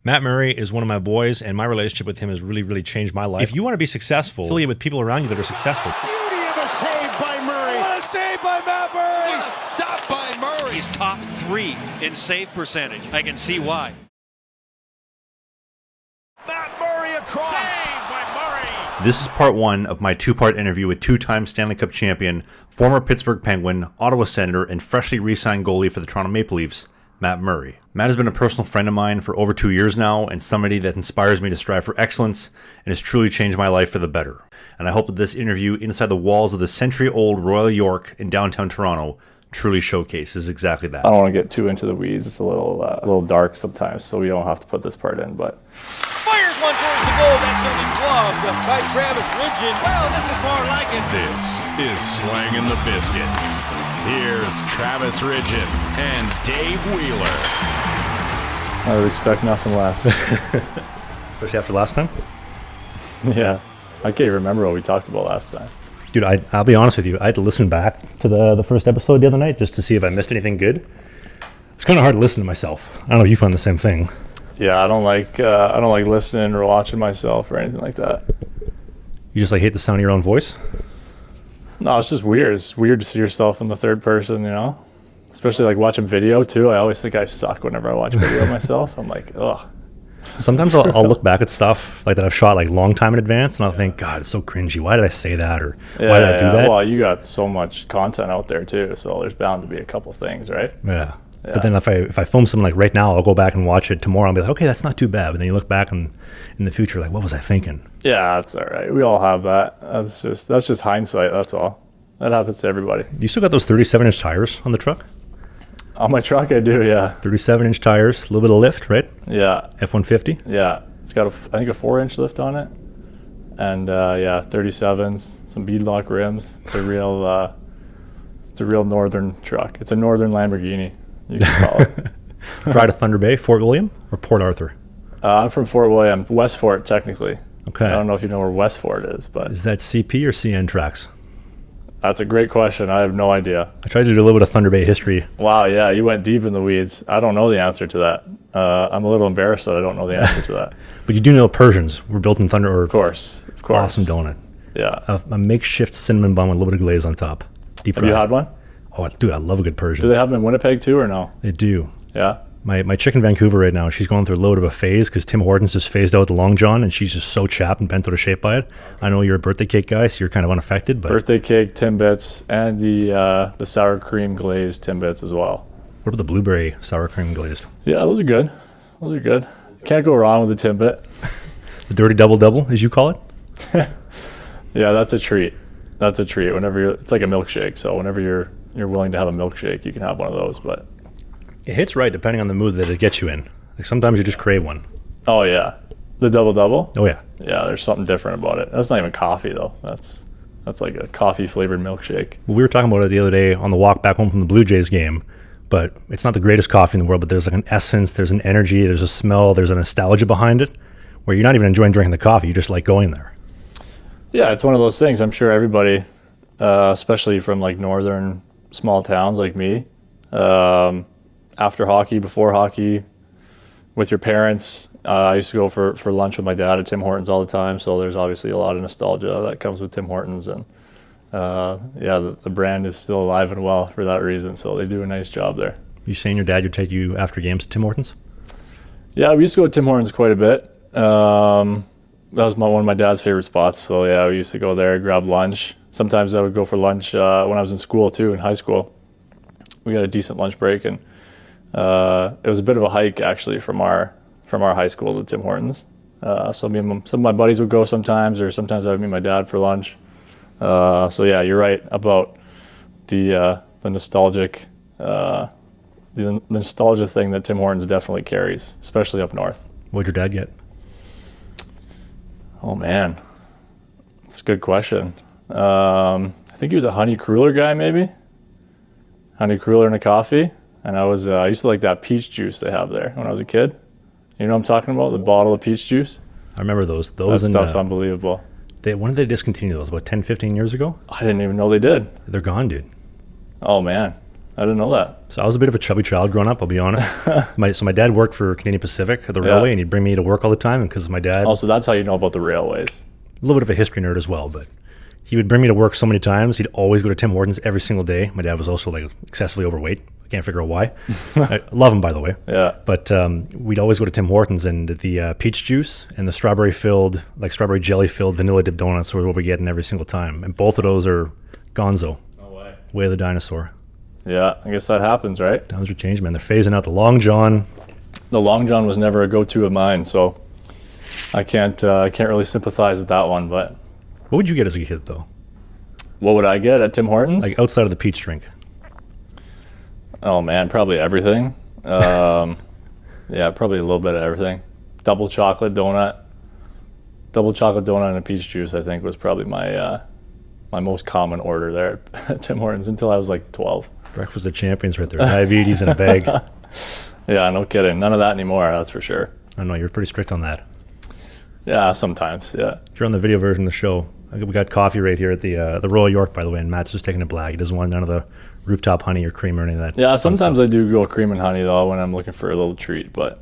Matt Murray is one of my boys, and my relationship with him has really, really changed my life. If you want to be successful, affiliate with people around you that are successful. Beauty of a save by Murray. What a save by Matt Murray. What a stop by Murray. He's top 3 in save percentage. I can see why. Matt Murray across. Save by Murray. This is part 1 of my 2-part interview with 2-time Stanley Cup champion, former Pittsburgh Penguin, Ottawa Senator, and freshly re-signed goalie for the Toronto Maple Leafs, Matt Murray. Matt has been a personal friend of mine for over 2 years now, and somebody that inspires me to strive for excellence and has truly changed my life for the better. And I hope that this interview inside the walls of the century-old Royal York in downtown Toronto truly showcases exactly that. I don't want to get too into the weeds. It's a little dark sometimes, so we don't have to put this part in. But Fires one towards the goal. That's going to be gloved by Travis Ridgen. Well, this is more like it. This is Slangin' the Biscuit. Here's Travis Ridgen and Dave Wheeler. I would expect nothing less. Especially after last time? Yeah. I can't remember what we talked about last time. Dude, I'll be honest with you. I had to listen back to the first episode the other night just to see if I missed anything good. It's kind of hard to listen to myself. I don't know if you find the same thing. Yeah, I don't like listening or watching myself or anything like that. You just hate the sound of your own voice? No, it's just weird. It's weird to see yourself in the third person, you know? Especially watching video too. I always think I suck whenever I watch video of myself. I'm like, ugh. Sometimes I'll look back at stuff that I've shot long time in advance, and I'll think, God, it's so cringy. Why did I say that? Or why did I do that? Well, you got so much content out there too, so there's bound to be a couple things, right? Yeah. But then if I film something right now, I'll go back and watch it tomorrow and be like, okay, that's not too bad. But then you look back in the future, what was I thinking? Yeah, that's all right. We all have that. That's just hindsight. That's all. That happens to everybody. You still got those 37-inch tires on the truck? On my truck, I do, yeah. 37-inch tires, a little bit of lift, right? Yeah. F-150? Yeah. It's got, I think, a 4-inch lift on it. And, 37s, some beadlock rims. It's a real northern truck. It's a northern Lamborghini, you can call it. Pride of Thunder Bay, Fort William, or Port Arthur? I'm from Fort William, West Fort, technically. Okay. I don't know if you know where West Fort is, but... Is that CP or CN tracks? That's a great question. I have no idea. I tried to do a little bit of Thunder Bay history. Wow, yeah, you went deep in the weeds. I don't know the answer to that. I'm a little embarrassed that I don't know the answer to that. But you do know Persians were built in Thunder, or Of course. awesome donut. Yeah. A makeshift cinnamon bun with a little bit of glaze on top. Deep fried. Have you had one? Oh, dude, I love a good Persian. Do they have them in Winnipeg too, or no? They do. Yeah. My chick in Vancouver right now, she's going through a little bit of a phase because Tim Hortons just phased out the Long John, and she's just so chapped and bent out of shape by it. I know you're a birthday cake guy, so you're kind of unaffected. But birthday cake, Timbits, and the sour cream glazed Timbits as well. What about the blueberry sour cream glazed? Yeah, those are good. Those are good. Can't go wrong with the Timbit. The dirty double, as you call it? Yeah, that's a treat. That's a treat. It's like a milkshake, so whenever you're willing to have a milkshake, you can have one of those, but... It hits right depending on the mood that it gets you in. Sometimes you just crave one. Oh, yeah. The double? Oh, yeah. Yeah, there's something different about it. That's not even coffee, though. That's like a coffee-flavored milkshake. Well, we were talking about it the other day on the walk back home from the Blue Jays game, but it's not the greatest coffee in the world, but there's an essence, there's an energy, there's a smell, there's a nostalgia behind it, where you're not even enjoying drinking the coffee, you just like going there. Yeah, it's one of those things. I'm sure everybody, especially from northern small towns like me, after hockey, before hockey, with your parents. I used to go for lunch with my dad at Tim Hortons all the time, so there's obviously a lot of nostalgia that comes with Tim Hortons, and the brand is still alive and well for that reason, so they do a nice job there. You saying your dad would take you after games to Tim Hortons? Yeah, we used to go to Tim Hortons quite a bit. That was one of my dad's favorite spots, so yeah, we used to go there, grab lunch. Sometimes I would go for lunch when I was in school too, in high school. We got a decent lunch break, and it was a bit of a hike actually from our high school to Tim Hortons. So some of my buddies would go sometimes, or sometimes I would meet my dad for lunch. So yeah, you're right about the nostalgic the nostalgia thing that Tim Hortons definitely carries, especially up north. What'd your dad get? Oh man, that's a good question. I think he was a honey cruller guy, maybe. Honey cruller and a coffee. And I used to like that peach juice they have there when I was a kid. You know what I'm talking about? The bottle of peach juice. I remember those. That stuff's unbelievable. When did they discontinue those? About 10, 15 years ago? I didn't even know they did. They're gone, dude. Oh, man. I didn't know that. So I was a bit of a chubby child growing up, I'll be honest. My dad worked for Canadian Pacific at the railway, and he'd bring me to work all the time. And because my dad, Also, that's how you know about the railways. a little bit of a history nerd as well, but he would bring me to work so many times. He'd always go to Tim Hortons every single day. My dad was also like excessively overweight. I can't figure out why. I love him, by the way. Yeah. But we'd always go to Tim Hortons, and the peach juice and the strawberry jelly filled vanilla dip donuts were what we get in every single time. And both of those are gonzo. No way. Way of the dinosaur. Yeah, I guess that happens, right? Times are changed, man. They're phasing out the Long John. The Long John was never a go-to of mine, so I can't really sympathize with that one. But What would you get as a kid, though? what would I get at Tim Hortons? Like outside of the peach drink? Oh man, probably everything. Yeah, probably a little bit of everything. Double chocolate donut and a peach juice, I think, was probably my most common order there at Tim Hortons until I was like 12. Breakfast of champions right there. Diabetes in a bag. Yeah, no kidding. None of that anymore, that's for sure. I know, you're pretty strict on that. Yeah, sometimes, yeah. If you're on the video version of the show, we got coffee right here at the Royal York, by the way, and Matt's just taking a black. He doesn't want none of the rooftop honey or cream or any of that. Yeah, fun sometimes stuff. I do go cream and honey, though, when I'm looking for a little treat, but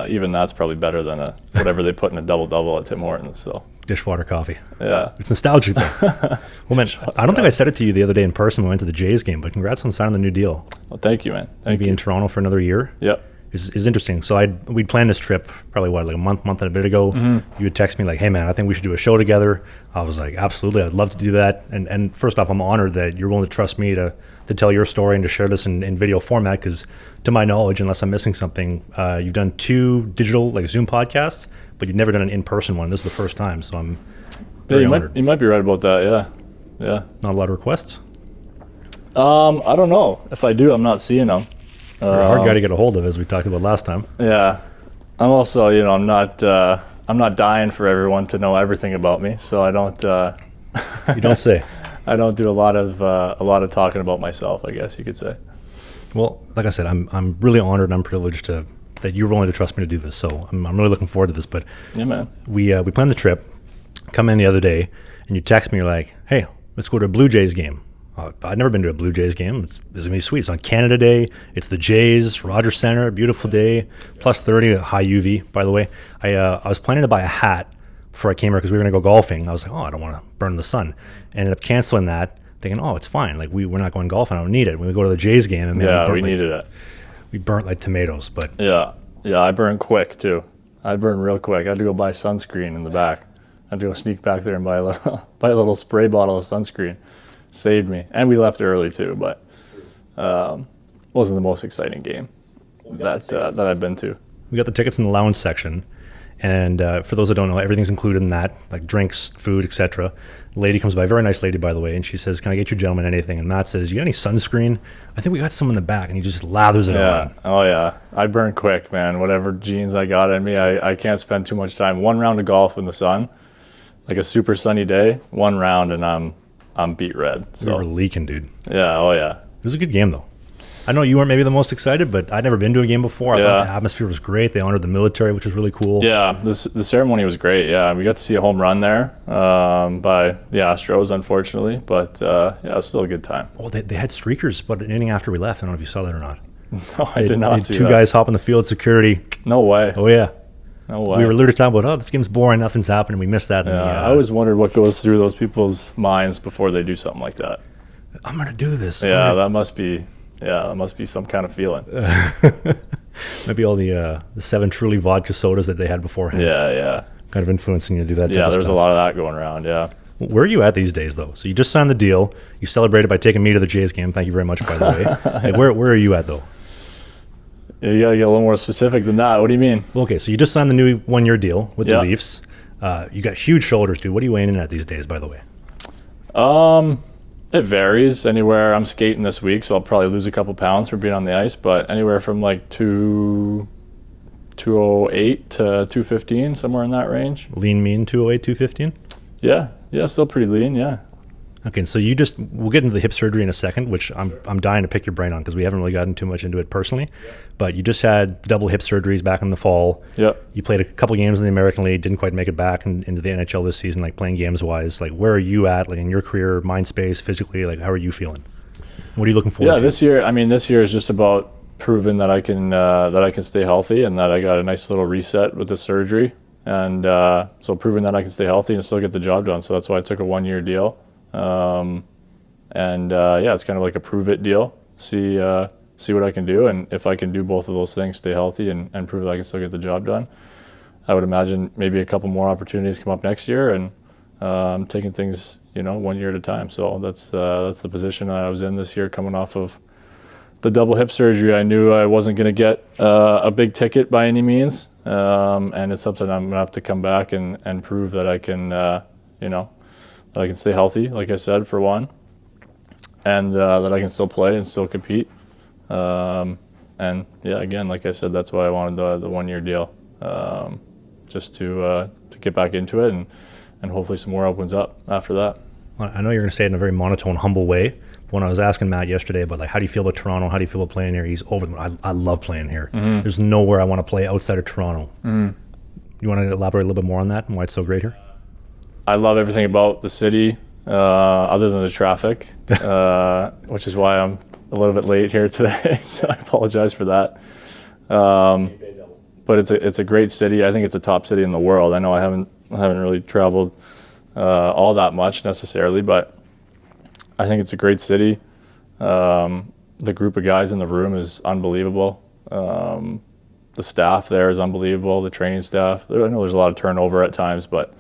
even that's probably better than whatever they put in a double-double at Tim Hortons, so. Dishwater coffee. Yeah. It's nostalgic, though. Well, man, I don't think I said it to you the other day in person when we went to the Jays game, but congrats on signing the new deal. Well, thank you, man. Thank Be you. in Toronto for another year. Yep. Is interesting. So we'd planned this trip probably like a month and a bit ago. You would text me like, "Hey man, I think we should do a show together." I was like, "Absolutely, I'd love to do that." And first off, I'm honored that you're willing to trust me to tell your story and to share this in video format. Because to my knowledge, unless I'm missing something, you've done 2 digital like Zoom podcasts, but you've never done an in-person one. This is the first time, so I'm very honored. You might be right about that. Yeah. Not a lot of requests. I don't know. If I do, I'm not seeing them. You're a hard guy to get a hold of, as we talked about last time. Yeah. I'm also, I'm not dying for everyone to know everything about me, so I don't. You don't say. I don't do a lot of talking about myself, I guess you could say. Well, like I said, I'm really honored and I'm privileged that you're willing to trust me to do this. So I'm really looking forward to this. But Yeah, man. we planned the trip, come in the other day, and you text me, you're like, "Hey, let's go to a Blue Jays game." I'd never been to a Blue Jays game. It's going to be sweet. It's on Canada Day. It's the Jays, Rogers Center, beautiful day, plus 30, high UV, by the way. I was planning to buy a hat before I came here because we were going to go golfing. I was like, I don't want to burn the sun. I ended up canceling that, thinking, it's fine. Like, we're not going golfing. I don't need it. When we go to the Jays game, and man, we needed it. We burnt like tomatoes, but Yeah, I burn quick, too. I burn real quick. I had to go buy sunscreen in the back. I had to go sneak back there and buy a little spray bottle of sunscreen. Saved me. And we left early, too, but wasn't the most exciting game that I've been to. we got the tickets in the lounge section. And for those that don't know, everything's included in that, like drinks, food, etc. The lady comes by, very nice lady, by the way, and she says, "Can I get you gentlemen anything?" And Matt says, "You got any sunscreen?" I think we got some in the back, and he just lathers it on. Oh, yeah. I burn quick, man. Whatever jeans I got in me, I can't spend too much time. One round of golf in the sun, like a super sunny day, one round, and I'm beat red. So We were leaking, dude. yeah, oh yeah. It was a good game, though. I know you weren't maybe the most excited, but I'd never been to a game before. I thought the atmosphere was great. They honored the military, which was really cool. Yeah, the ceremony was great. Yeah, we got to see a home run there by the Astros, unfortunately, but yeah, it was still a good time. Oh, they had streakers, but an inning after we left. I don't know if you saw that or not. No, I did not They had see two that. guys hop on the field, security. No way. Oh, yeah. No way. We were literally talking about, this game's boring, nothing's happening. We missed that. Yeah, I always wondered what goes through those people's minds before they do something like that. I'm going to do this. Yeah, that must be some kind of feeling. Maybe all the 7 Truly vodka sodas that they had beforehand. Yeah. Kind of influencing you to do that type Yeah, of there's stuff. a lot of that going around, yeah. Where are you at these days, though? So you just signed the deal. You celebrated by taking me to the Jays game. Thank you very much, by the way. Like, where are you at, though? Yeah, you gotta get a little more specific than that. What do you mean? Well, okay, so you just signed the new 1-year deal with the Yeah. Leafs. You got huge shoulders, dude. What are you weighing in at these days, by the way? It varies. Anywhere, I'm skating this week, so I'll probably lose a couple pounds for being on the ice, but anywhere from like 208 to 215, somewhere in that range. Lean, mean, 208, 215? Yeah, still pretty lean, yeah. Okay, so we'll get into the hip surgery in a second, which I'm dying to pick your brain on because we haven't really gotten too much into it personally. But you just had double hip surgeries back in the fall. Yep. You played a couple games in the American League, didn't quite make it back into the NHL this season, like playing games wise. Like, where are you at, like in your career, mind space, physically? Like, how are you feeling? What are you looking forward to? This year is just about proving that I can stay healthy, and that I got a nice little reset with the surgery, and so proving that I can stay healthy and still get the job done. So that's why I took a 1-year deal, it's kind of like a prove it deal. See what I can do, and if I can do both of those things, stay healthy and prove that I can still get the job done, I would imagine maybe a couple more opportunities come up next year, and taking things 1 year at a time. So that's the position I was in this year, coming off of the double hip surgery. I knew I wasn't going to get a big ticket by any means, and it's something I'm going to have to come back and prove that I can, that I can stay healthy, like I said, for one, and that I can still play and still compete. Again, like I said, that's why I wanted the 1-year deal, just to get back into it, and hopefully some more opens up after that. Well, I know you're going to say it in a very monotone, humble way. When I was asking Matt yesterday about how do you feel about Toronto, how do you feel about playing here, he's over them. I love playing here. Mm-hmm. There's nowhere I want to play outside of Toronto. Mm-hmm. You want to elaborate a little bit more on that and why it's so great here? I love everything about the city, other than the traffic, which is why I'm a little bit late here today. So I apologize for that. But it's a great city. I think it's a top city in the world. I know I haven't really traveled all that much necessarily, but I think it's a great city. The group of guys in the room is unbelievable. The staff there is unbelievable. The training staff. I know there's a lot of turnover at times, but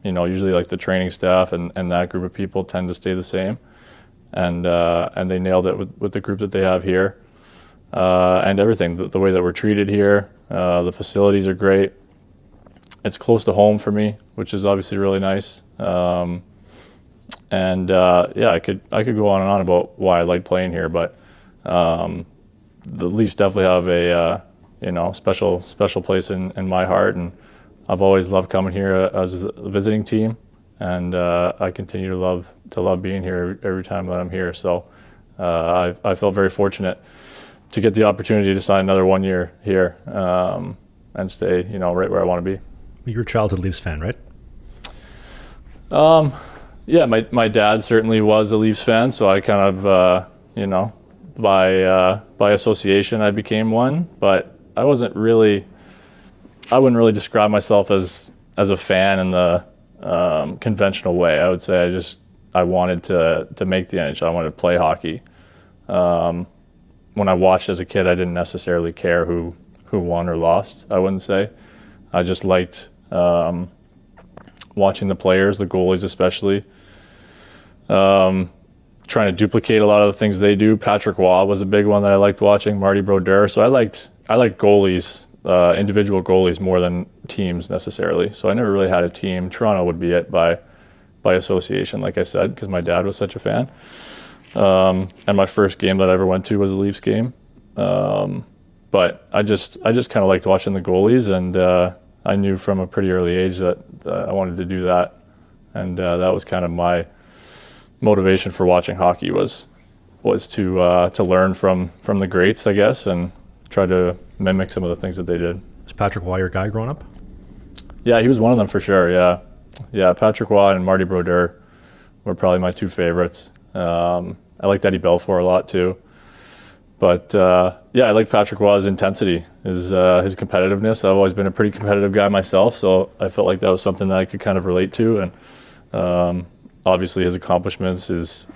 usually like the training staff and that group of people tend to stay the same. And they nailed it with the group that they have here, and everything. The way that we're treated here, the facilities are great. It's close to home for me, which is obviously really nice. I could go on and on about why I like playing here, but the Leafs definitely have a special place in my heart, and I've always loved coming here as a visiting team, and I continue to love being here every time that I'm here. So I felt very fortunate to get the opportunity to sign another 1 year here, and stay right where I want to be. You're a childhood Leafs fan, right? Yeah, my dad certainly was a Leafs fan, so I kind of, by association, I became one. But I wouldn't really describe myself as a fan in the conventional way. I would say I wanted to make the NHL. I wanted to play hockey. When I watched as a kid, I didn't necessarily care who won or lost, I wouldn't say. I just liked watching the players, the goalies especially, trying to duplicate a lot of the things they do. Patrick Waugh was a big one that I liked watching, Marty Brodeur. So I liked goalies, individual goalies, more than teams necessarily. So I never really had a team. Toronto would be it by association, like I said, because my dad was such a fan. And my first game that I ever went to was a Leafs game. But I just kind of liked watching the goalies, and I knew from a pretty early age that I wanted to do that, and that was kind of my motivation for watching hockey was to learn from the greats, I guess, and try to mimic some of the things that they did. Was Patrick Waugh your guy growing up? Yeah, he was one of them for sure. Yeah, Patrick Waugh and Marty Brodeur were probably my two favorites. I liked Eddie Belfour a lot too. But I like Patrick Waugh's intensity, his competitiveness. I've always been a pretty competitive guy myself, so I felt like that was something that I could kind of relate to. And obviously, his accomplishments, his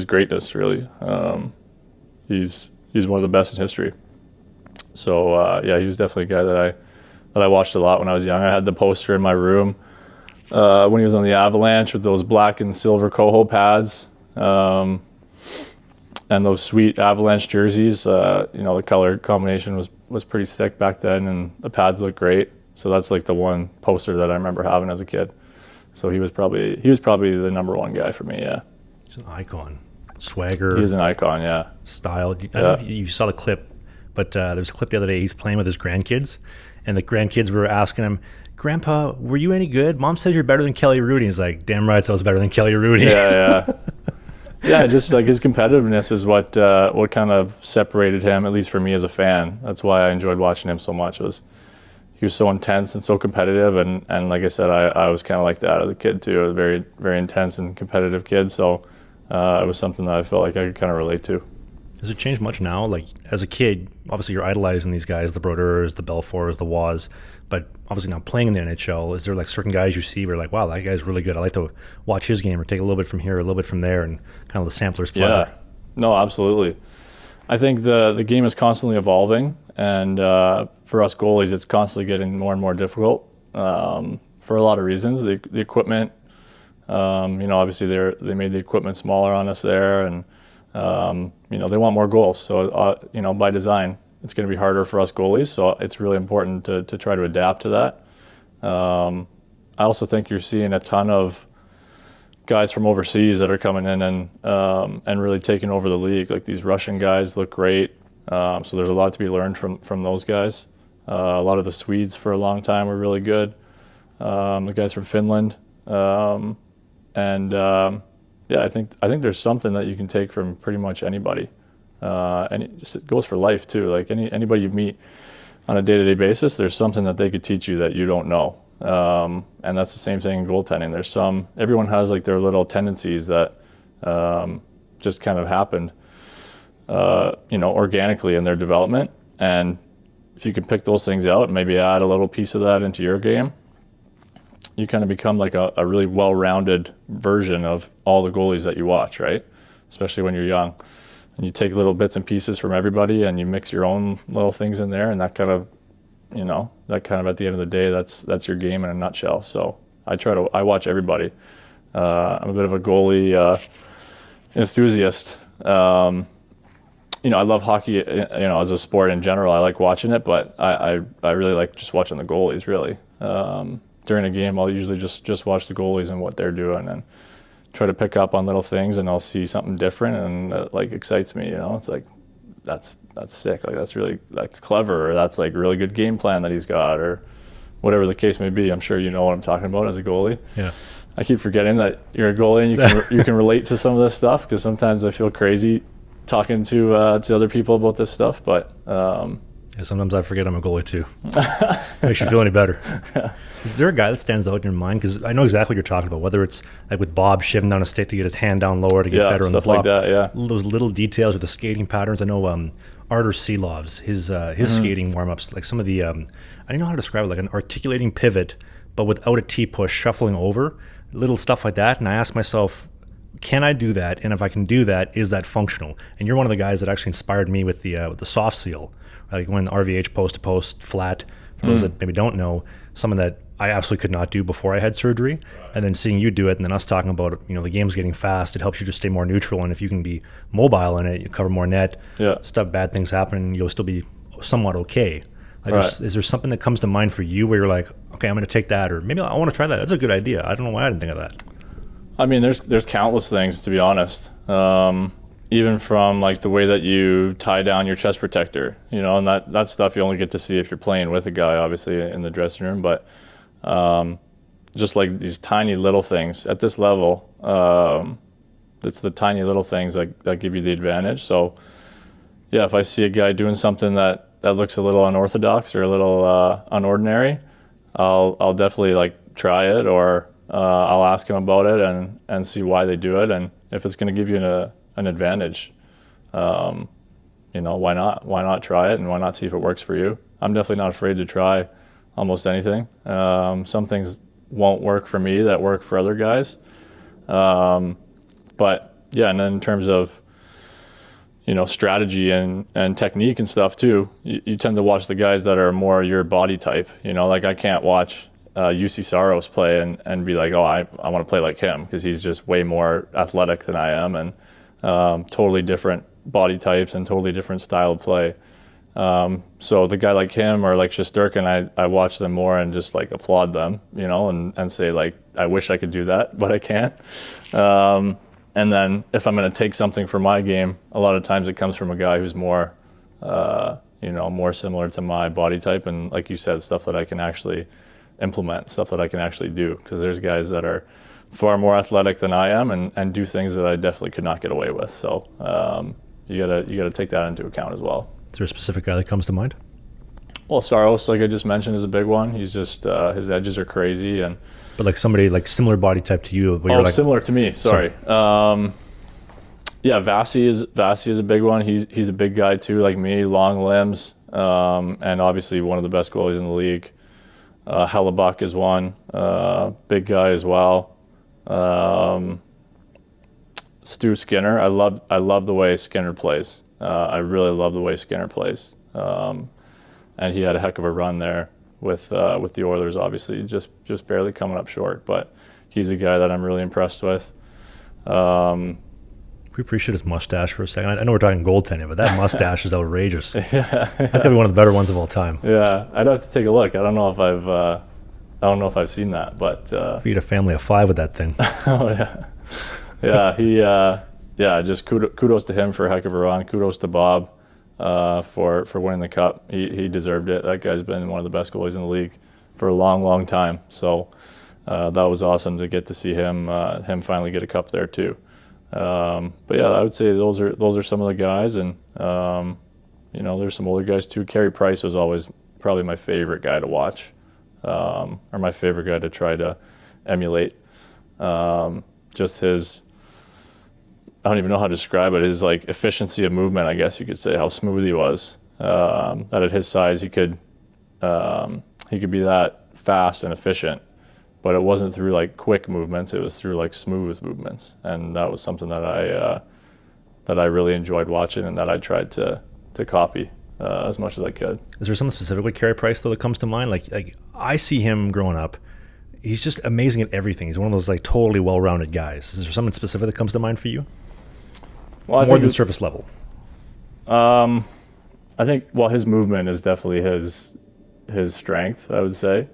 greatness, really. He's one of the best in history. So he was definitely a guy that I watched a lot when I was young. I had the poster in my room when he was on the Avalanche with those black and silver Coho pads. And those sweet Avalanche jerseys, the color combination was pretty sick back then, and the pads looked great. So that's like the one poster that I remember having as a kid. So he was probably the number one guy for me. Yeah, he's an icon, swagger. He's an icon. Yeah, style. I don't know if you saw the clip, but there was a clip the other day. He's playing with his grandkids, and the grandkids were asking him, "Grandpa, were you any good? Mom says you're better than Kelly Rudy." He's like, "Damn right, I was better than Kelly Rudy." Yeah. Yeah, just like his competitiveness is what kind of separated him, at least for me as a fan. That's why I enjoyed watching him so much. He was so intense and so competitive, and like I said, I was kind of like that as a kid too. I was a very, very intense and competitive kid. So it was something that I felt like I could kind of relate to. Has it changed much now? Like, as a kid, obviously you're idolizing these guys, the Brodeurs, the Belfours, the Waz, but obviously now playing in the NHL, is there like certain guys you see where you're like, wow, that guy's really good. I like to watch his game or take a little bit from here, a little bit from there, and kind of the sampler's platter? Yeah, no, absolutely. I think the game is constantly evolving, and for us goalies, it's constantly getting more and more difficult for a lot of reasons. The equipment, obviously they made the equipment smaller on us there, and they want more goals. So, by design, it's going to be harder for us goalies. So it's really important to try to adapt to that. I also think you're seeing a ton of guys from overseas that are coming in and really taking over the league. Like these Russian guys look great. So there's a lot to be learned from those guys. A lot of the Swedes for a long time were really good. The guys from Finland. I think there's something that you can take from pretty much anybody, and it goes for life too. Like anybody you meet on a day-to-day basis, there's something that they could teach you that you don't know, and that's the same thing in goaltending. Everyone has like their little tendencies that just kind of happened, organically in their development, and if you can pick those things out and maybe add a little piece of that into your game, you kind of become like a really well-rounded version of all the goalies that you watch, right? Especially when you're young. And you take little bits and pieces from everybody and you mix your own little things in there, and that kind of at the end of the day, that's your game in a nutshell. So I watch everybody. I'm a bit of a goalie enthusiast. I love hockey, as a sport in general. I like watching it, but I really like just watching the goalies, really. During a game, I'll usually just watch the goalies and what they're doing and try to pick up on little things, and I'll see something different, and that like excites me. It's like that's sick. Like that's clever, or that's like really good game plan that he's got, or whatever the case may be. I'm sure you know what I'm talking about as a goalie. Yeah. I keep forgetting that you're a goalie and you can relate to some of this stuff, because sometimes I feel crazy talking to other people about this stuff, but. Sometimes I forget I'm a goalie too. Makes you feel any better. Yeah. Is there a guy that stands out in your mind? Because I know exactly what you're talking about, whether it's like with Bob shivving down a stick to get his hand down lower to get better on the flop. Like that, yeah. Those little details with the skating patterns. I know Artur Silov's, his skating warm-ups, like some of the, I don't know how to describe it, like an articulating pivot, but without a T-push, shuffling over, little stuff like that. And I ask myself, can I do that? And if I can do that, is that functional? And you're one of the guys that actually inspired me with the soft seal. Like when RVH post-to-post flat, for those that maybe don't know, something that I absolutely could not do before I had surgery. And then seeing you do it, and then us talking about, the game's getting fast, it helps you just stay more neutral. And if you can be mobile in it, you cover more net, stuff, bad things happen, you'll still be somewhat okay. Like, is there something that comes to mind for you where you're like, okay, I'm going to take that, or maybe I want to try that. That's a good idea. I don't know why I didn't think of that. I mean, there's countless things, to be honest. Even from like the way that you tie down your chest protector, and that stuff you only get to see if you're playing with a guy, obviously, in the dressing room. But just like these tiny little things at this level, it's the tiny little things that give you the advantage. So, yeah, if I see a guy doing something that looks a little unorthodox or a little unordinary, I'll definitely like try it, or I'll ask him about it and see why they do it, and if it's going to give you an advantage, why not? Why not try it, and why not see if it works for you? I'm definitely not afraid to try almost anything. Some things won't work for me that work for other guys. But yeah, and then in terms of, strategy and technique and stuff too, you tend to watch the guys that are more your body type. Like I can't watch UC Saros play and be like, oh, I want to play like him, because he's just way more athletic than I am, and totally different body types and totally different style of play. So the guy like him or like Shesterkin, I watch them more and just like applaud them, and say like, I wish I could do that, but I can't. And then if I'm going to take something from my game, a lot of times it comes from a guy who's more, more similar to my body type. And like you said, stuff that I can actually implement, stuff that I can actually do, because there's guys that are far more athletic than I am and do things that I definitely could not get away with. So you gotta take that into account as well. Is there a specific guy that comes to mind? Well, Saros, like I just mentioned, is a big one. He's just his edges are crazy, but like somebody like similar body type to you. Similar to me. Sorry. Yeah, Vasi is a big one. He's a big guy too, like me, long limbs, and obviously one of the best goalies in the league. Hellebuck is one, big guy as well. Stu Skinner, I love the way Skinner plays. I really love the way Skinner plays, and he had a heck of a run there with the Oilers. Obviously, just barely coming up short, but he's a guy that I'm really impressed with. We appreciate his mustache for a second. I know we're talking goaltending, but that mustache is outrageous. That's gotta be one of the better ones of all time. Yeah, I'd have to take a look. I don't know if I've seen that, but Feed a family of 5 with that thing. oh yeah, just kudos to him for a heck of a run. Kudos to Bob for winning the cup. He deserved it. That guy's been one of the best goalies in the league for a long time. So that was awesome to get to see him finally get a cup there too. But yeah, I would say those are some of the guys, and there's some older guys too. Carey Price was always probably my favorite guy to watch, or my favorite guy to try to emulate. Just his, I don't even know how to describe it, his like efficiency of movement, I guess you could say, how smooth he was. That at his size he could be that fast and efficient. But it wasn't through like quick movements; it was through like smooth movements, and that was something that I really enjoyed watching, and that I tried to copy as much as I could. Is there something specific with Carey Price though that comes to mind? Like I see him growing up, he's just amazing at everything. He's one of those like totally well-rounded guys. Is there something specific that comes to mind for you? Well, more than surface level. I think his movement is definitely his strength, I would say.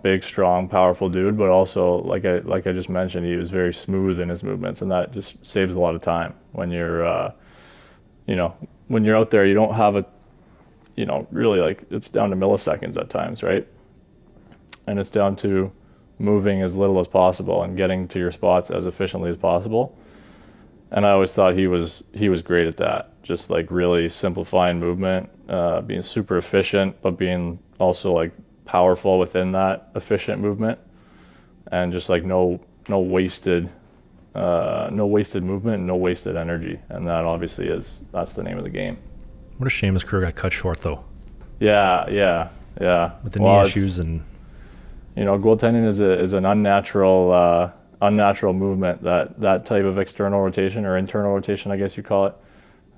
Big, strong, powerful dude, but also like I just mentioned, he was very smooth in his movements, and that just saves a lot of time when you're when you're out there. You don't have really, like, it's down to milliseconds at times, right? And it's down to moving as little as possible and getting to your spots as efficiently as possible. And I always thought he was great at that, just like really simplifying movement, being super efficient, but being also like powerful within that efficient movement, and just like no wasted movement, no wasted energy. And that obviously that's the name of the game. What a shame his career got cut short though. Yeah. With the knee issues, and goaltending is an unnatural movement. That type of external rotation or internal rotation, I guess you call it,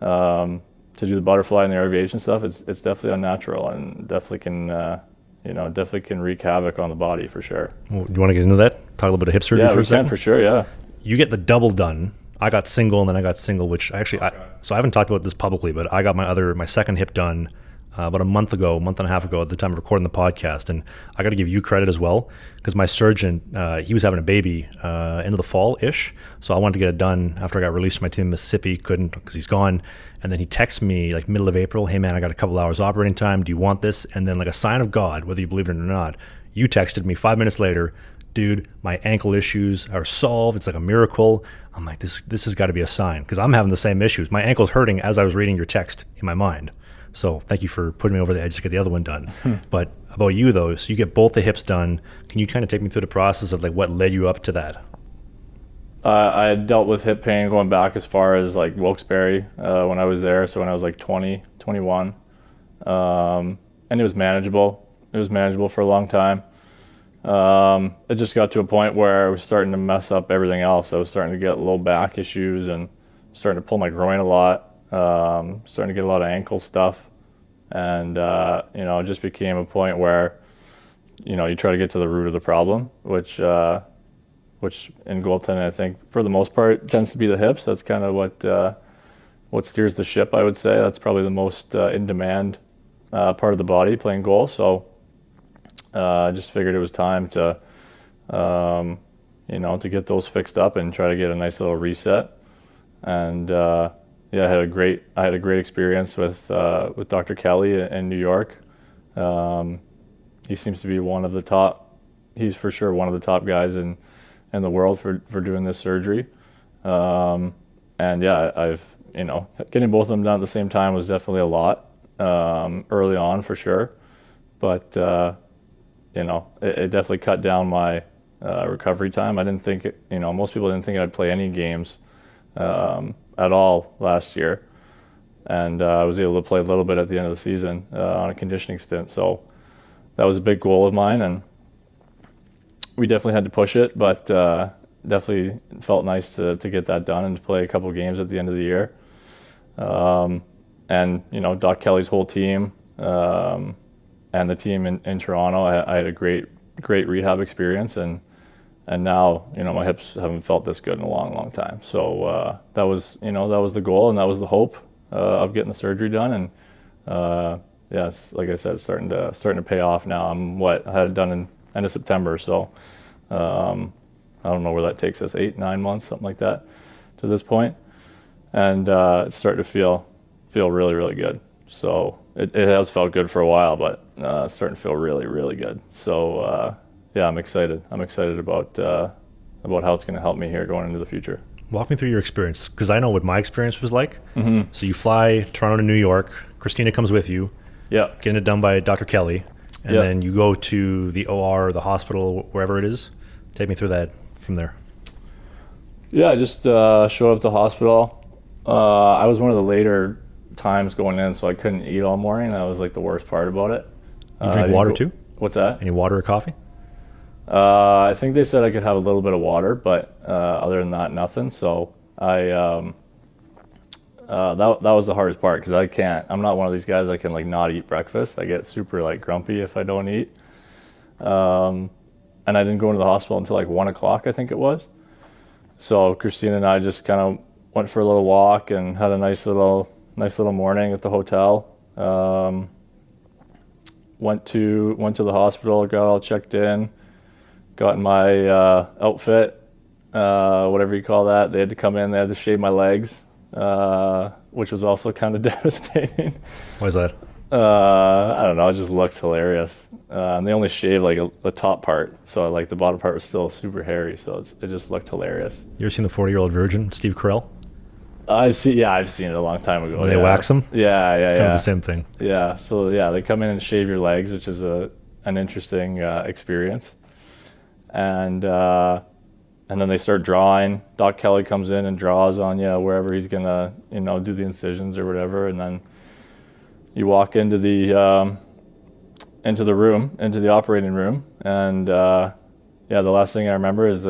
to do the butterfly and the aviation stuff. It's definitely unnatural, and definitely can wreak havoc on the body for sure. Well, you want to get into that? Talk a little bit of hip surgery for a second? Yeah, for sure, yeah. You get the double done. I got single, and then I got single, which so I haven't talked about this publicly, but I got my second hip done about a month and a half ago at the time of recording the podcast. And I got to give you credit as well, because my surgeon, he was having a baby into the fall-ish. So I wanted to get it done after I got released from my team in Mississippi. Couldn't, because he's gone. And then he texts me like middle of April, hey man, I got a couple hours operating time. Do you want this? And then like a sign of God, whether you believe it or not, you texted me 5 minutes later, dude, my ankle issues are solved. It's like a miracle. I'm like, this has got to be a sign, because I'm having the same issues. My ankle's hurting as I was reading your text in my mind. So thank you for putting me over the edge to get the other one done. But about you though, so you get both the hips done. Can you kind of take me through the process of like what led you up to that? I had dealt with hip pain going back as far as like Wilkes-Barre when I was there. So when I was like 20, 21, and it was manageable. It was manageable for a long time. It just got to a point where I was starting to mess up everything else. I was starting to get low back issues and starting to pull my groin a lot, starting to get a lot of ankle stuff. And, it just became a point where, you try to get to the root of the problem, which in goaltending, I think, for the most part, tends to be the hips. That's kind of what steers the ship, I would say. That's probably the most in-demand part of the body, playing goal. So I just figured it was time to get those fixed up and try to get a nice little reset. And I had a great experience with Dr. Kelly in New York. He seems to be one of the top. He's for sure one of the top guys in the world for doing this surgery. And yeah, I've getting both of them done at the same time was definitely a lot early on for sure. But it definitely cut down my recovery time. I didn't think most people didn't think I'd play any games at all last year, and I was able to play a little bit at the end of the season on a conditioning stint. So that was a big goal of mine, and we definitely had to push it, but definitely felt nice to get that done and to play a couple of games at the end of the year. And Doc Kelly's whole team and the team in Toronto, I had a great rehab experience, and now my hips haven't felt this good in a long time. So that was the goal, and that was the hope of getting the surgery done. And yes, like I said, it's starting to pay off now. I had it done in end of September, so I don't know where that takes us, 8-9 months, something like that, to this point. And it's starting to feel really, really good. So it has felt good for a while, but it's starting to feel really, really good. So yeah, I'm excited. I'm excited about how it's going to help me here going into the future. Walk me through your experience, because I know what my experience was like. Mm-hmm. So you fly Toronto to New York. Christina comes with you. Yeah. Getting it done by Dr. Kelly. And Yeah. then you go to the OR, the hospital, wherever it is. Take me through that from there. Yeah, I just showed up at the hospital. I was one of the later times going in, so I couldn't eat all morning. That was like the worst part about it. You drink water too? What's that? Any water or coffee? I think they said I could have a little bit of water, but other than that, nothing. So that was the hardest part, because I'm not one of these guys that can like not eat breakfast. I get super like grumpy if I don't eat. And I didn't go into the hospital until like 1 o'clock, I think it was. So Christina and I just kind of went for a little walk and had a nice little morning at the hotel. Went to the hospital, got all checked in, got in my outfit, whatever you call that. They had to come in, they had to shave my legs, which was also kind of devastating. Why is that? I don't know, it just looked hilarious. And they only shaved like the top part, so like the bottom part was still super hairy, so it just looked hilarious. You ever seen the 40-Year-Old Virgin, Steve Carell? I've seen it a long time ago. When they wax them? Yeah. Kind of the same thing. Yeah, so yeah, they come in and shave your legs, which is an interesting experience. And then they start drawing. Doc Kelly comes in and draws on you wherever he's gonna, do the incisions or whatever, and then you walk into the room, into the operating room, and the last thing I remember is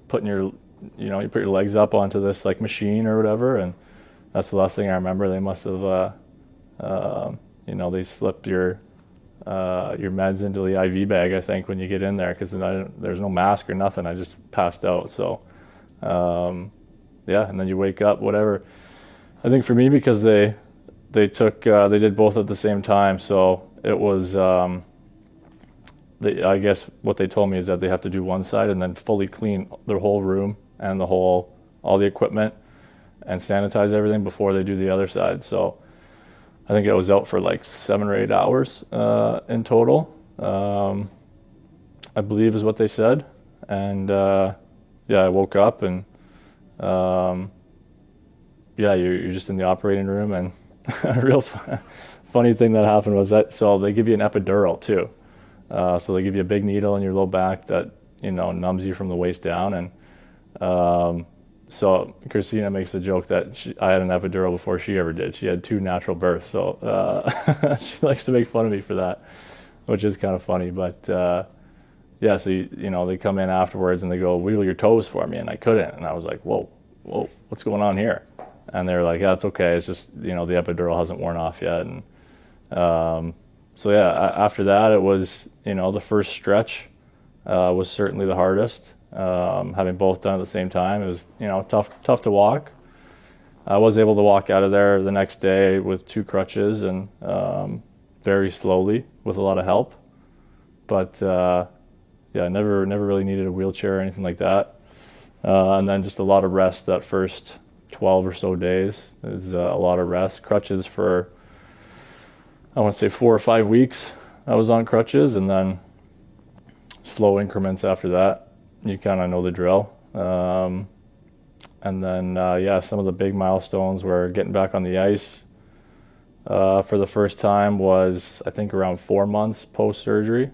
putting your, you put your legs up onto this like machine or whatever, and that's the last thing I remember. They must have, they slip your meds into the IV bag, I think, when you get in there, because there's no mask or nothing. I just passed out. So, and then you wake up, whatever. I think for me, because they did both at the same time, so it was, I guess what they told me is that they have to do one side and then fully clean their whole room and all the equipment and sanitize everything before they do the other side. So I think I was out for like 7 or 8 hours in total, I believe is what they said. And I woke up and you're just in the operating room, and a real funny thing that happened was so they give you an epidural too. So they give you a big needle in your low back that, numbs you from the waist down. And so Christina makes the joke that I had an epidural before she ever did. She had 2 natural births. So she likes to make fun of me for that, which is kind of funny. But so, they come in afterwards and they go, wiggle your toes for me. And I couldn't. And I was like, whoa, what's going on here? And they're like, yeah, it's okay. It's just, the epidural hasn't worn off yet. And after that, it was, the first stretch was certainly the hardest. Having both done at the same time, it was, tough to walk. I was able to walk out of there the next day with 2 crutches and very slowly with a lot of help. But I never really needed a wheelchair or anything like that. And then just a lot of rest that first 12 or so days is a lot of rest. Crutches for, I want to say 4 or 5 weeks I was on crutches, and then slow increments after that. You kind of know the drill. And then, some of the big milestones were getting back on the ice for the first time was, I think, around 4 months post-surgery.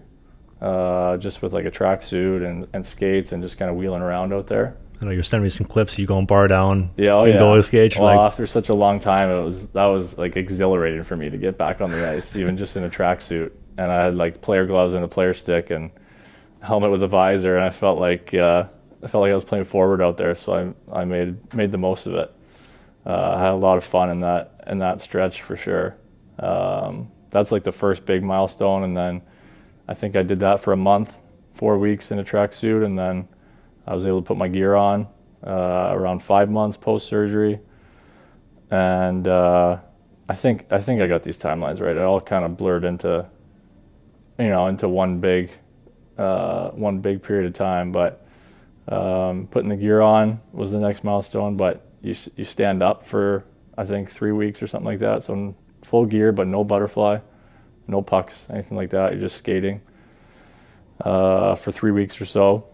just with like a tracksuit and skates and just kind of wheeling around out there. I know you're sending me some clips. You going bar down, Yeah, oh and yeah. goalie skate. Well, Like, after such a long time, that was like exhilarating for me to get back on the ice, even just in a tracksuit. And I had like player gloves and a player stick and helmet with a visor, and I felt like I was playing forward out there. So I made the most of it. I had a lot of fun in that stretch for sure. That's like the first big milestone, and then I think I did that for a month, 4 weeks in a tracksuit, and then I was able to put my gear on around 5 months post surgery, and I think I got these timelines right. It all kind of blurred into one big period of time. But putting the gear on was the next milestone. But you stand up for I think 3 weeks or something like that. So full gear, but no butterfly, no pucks, anything like that. You're just skating for 3 weeks or so.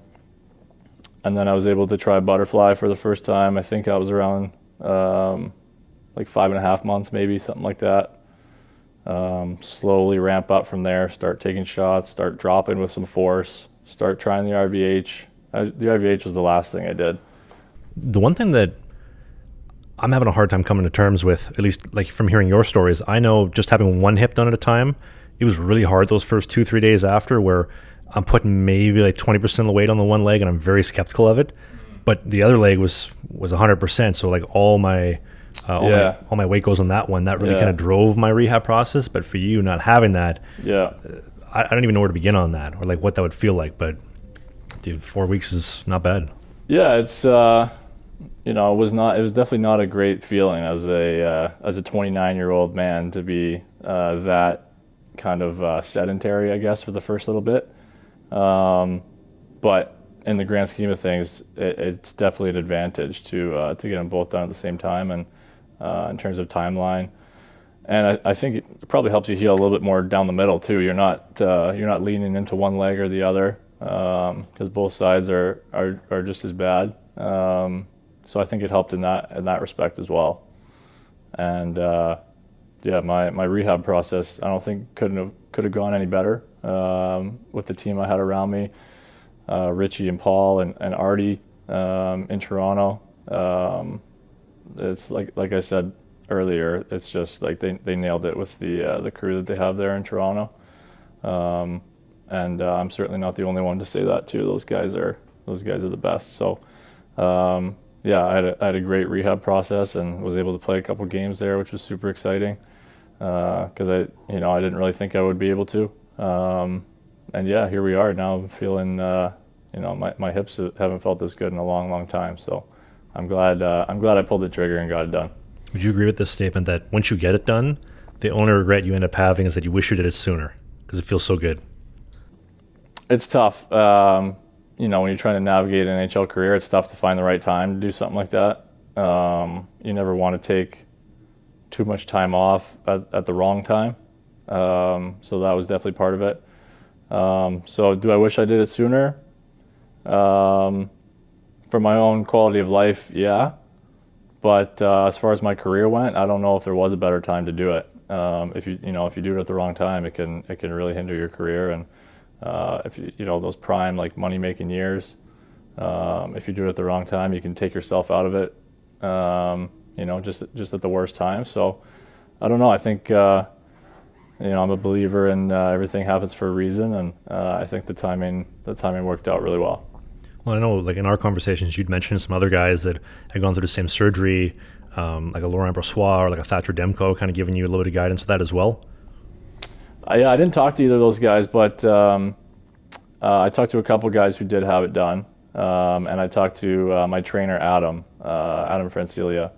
And then I was able to try butterfly for the first time. I think I was around like 5.5 months, maybe, something like that. Slowly ramp up from there, start taking shots, start dropping with some force, start trying the RVH. The RVH was the last thing I did. the one thing that I'm having a hard time coming to terms with, at least like from hearing your stories, I know just having one hip done at a time, it was really hard those first 2-3 days after, where I'm putting maybe like 20% of the weight on the one leg and I'm very skeptical of it. But the other leg was 100%. So like all my weight goes on that one. That really kind of drove my rehab process. But for you not having that, I don't even know where to begin on that, or like what that would feel like. But dude, 4 weeks is not bad. Yeah, it's it was definitely not a great feeling as a 29-year-old man to be that kind of sedentary, I guess, for the first little bit. But in the grand scheme of things, it's definitely an advantage to get them both done at the same time, and in terms of timeline. And I think it probably helps you heal a little bit more down the middle too. You're not leaning into one leg or the other, because both sides are just as bad. So I think it helped in that respect as well. And my rehab process, I don't think could have gone any better with the team I had around me, Richie and Paul and Artie in Toronto. It's like I said earlier, it's just like they nailed it with the crew that they have there in Toronto. And I'm certainly not the only one to say that too. Those guys are the best. So I had a great rehab process and was able to play a couple games there, which was super exciting, because I didn't really think I would be able to. And here we are now. I'm feeling my hips haven't felt this good in a long time. So I'm glad I pulled the trigger and got it done. Would you agree with this statement that once you get it done, the only regret you end up having is that you wish you did it sooner because it feels so good? It's tough. When you're trying to navigate an NHL career, it's tough to find the right time to do something like that. You never want to take too much time off at the wrong time. So that was definitely part of it. So do I wish I did it sooner? For my own quality of life, yeah. But as far as my career went, I don't know if there was a better time to do it. If you do it at the wrong time, it can really hinder your career. And if those prime like money making years, if you do it at the wrong time, you can take yourself out of it. Just at the worst time. So I don't know. I think I'm a believer in everything happens for a reason, and I think the timing worked out really well. Well, I know, like in our conversations, you'd mentioned some other guys that had gone through the same surgery, like a Laurent Brossoit or like a Thatcher Demko, kind of giving you a little bit of guidance with that as well. I didn't talk to either of those guys, but I talked to a couple guys who did have it done, and I talked to my trainer Adam Francilia.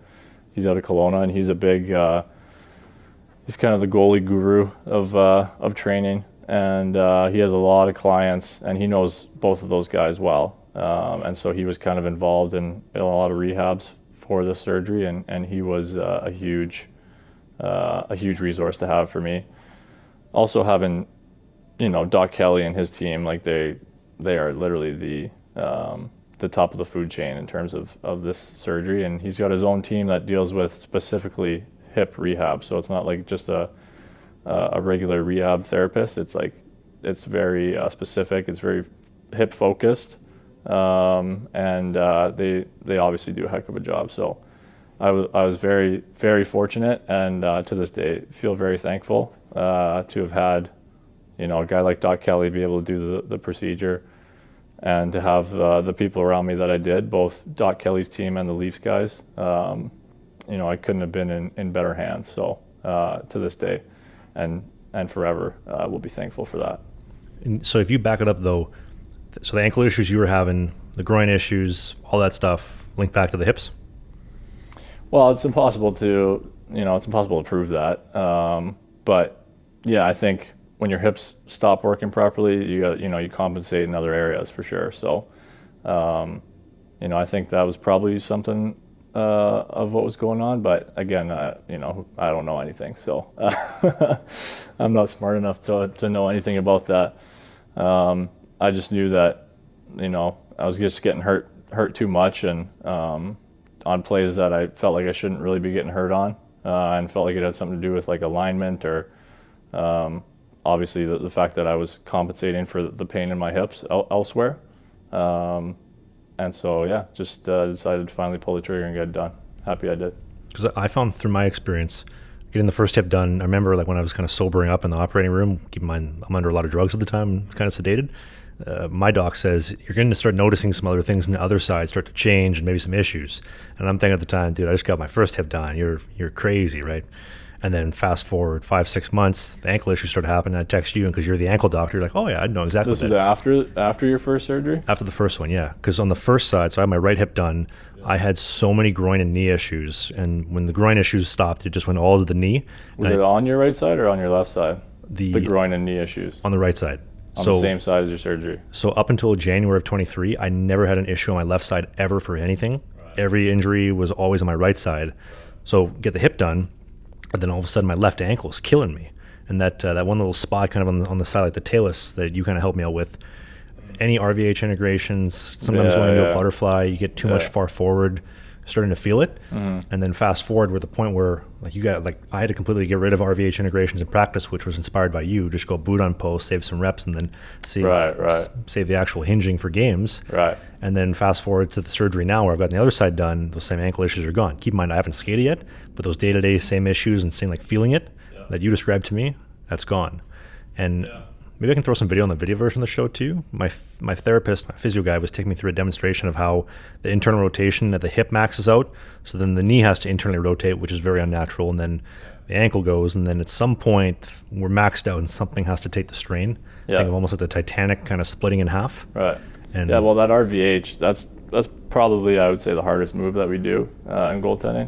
He's out of Kelowna, and he's a big, he's kind of the goalie guru of training, and he has a lot of clients, and he knows both of those guys well, and so he was kind of involved in a lot of rehabs for the surgery, and he was a huge resource to have for me. Also having, Doc Kelly and his team, like they are literally the top of the food chain in terms of this surgery, and he's got his own team that deals with specifically hip rehab. So it's not like just a regular rehab therapist. It's like it's very specific. It's very hip focused, and they obviously do a heck of a job. So I was very, very fortunate, and to this day feel very thankful to have had, you know, a guy like Doc Kelly be able to do the procedure, and to have the people around me that I did, both Doc Kelly's team and the Leafs guys. You know, I couldn't have been in better hands. So to this day, and forever, we'll be thankful for that. And so if you back it up though, so the ankle issues you were having, the groin issues, all that stuff, linked back to the hips? Well, it's impossible to prove that. But yeah, I think when your hips stop working properly, you compensate in other areas for sure. So, you know, I think that was probably something of what was going on. But again, you know, I don't know anything, so I'm not smart enough to know anything about that. I just knew that, you know, I was just getting hurt too much, and on plays that I felt like I shouldn't really be getting hurt on, and felt like it had something to do with like alignment, or obviously the fact that I was compensating for the pain in my hips elsewhere. And so, yeah, just decided to finally pull the trigger and get it done. Happy I did. Because I found through my experience, getting the first hip done, I remember like when I was kind of sobering up in the operating room, keep in mind I'm under a lot of drugs at the time, kind of sedated. My doc says you're going to start noticing some other things on the other side start to change, and maybe some issues. And I'm thinking at the time, dude, I just got my first hip done. You're crazy, right? And then fast forward 5-6 months, the ankle issues started happening. I text you, and because you're the ankle doctor, you're like, oh yeah, I know exactly. This was after your first surgery? After the first one, yeah. Because on the first side, so I had my right hip done. I had so many groin and knee issues, and when the groin issues stopped, it just went all to the knee. Was it on your right side or on your left side? The groin and knee issues? On the right side. On the same side as your surgery? So up until January of 23, I never had an issue on my left side ever for anything. Right. Every injury was always on my right side. So get the hip done, and then all of a sudden my left ankle is killing me. And that one little spot kind of on the side, like the talus, that you kind of helped me out with. Any RVH integrations, sometimes going into a butterfly, you get too much far forward, starting to feel it. Mm-hmm. And then fast forward, we're at the point where I had to completely get rid of RVH integrations in practice, which was inspired by you. Just go boot on post, save some reps, and then save the actual hinging for games. Right. And then fast forward to the surgery now, where I've gotten the other side done. Those same ankle issues are gone. Keep in mind, I haven't skated yet, but those day-to-day same issues and same like feeling it that you described to me, that's gone. And maybe I can throw some video on the video version of the show too. My therapist, my physio guy, was taking me through a demonstration of how the internal rotation at the hip maxes out. So then the knee has to internally rotate, which is very unnatural. And then the ankle goes. And then at some point we're maxed out and something has to take the strain. Yeah. Think of almost like the Titanic kind of splitting in half. Right. And yeah, well, that RVH, that's probably, I would say, the hardest move that we do in goaltending.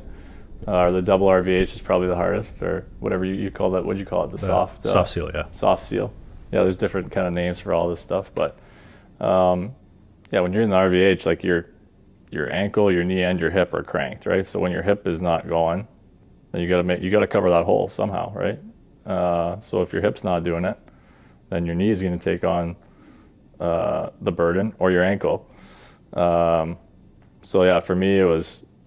Or the double RVH is probably the hardest, or whatever you call that. What do you call it? The soft seal, yeah. Soft seal. Yeah, there's different kind of names for all this stuff, but when you're in the RVH, like your ankle, your knee, and your hip are cranked, right? So when your hip is not going, then you got to cover that hole somehow, right? So if your hip's not doing it, then your knee is going to take on the burden, or your ankle. So yeah, for me,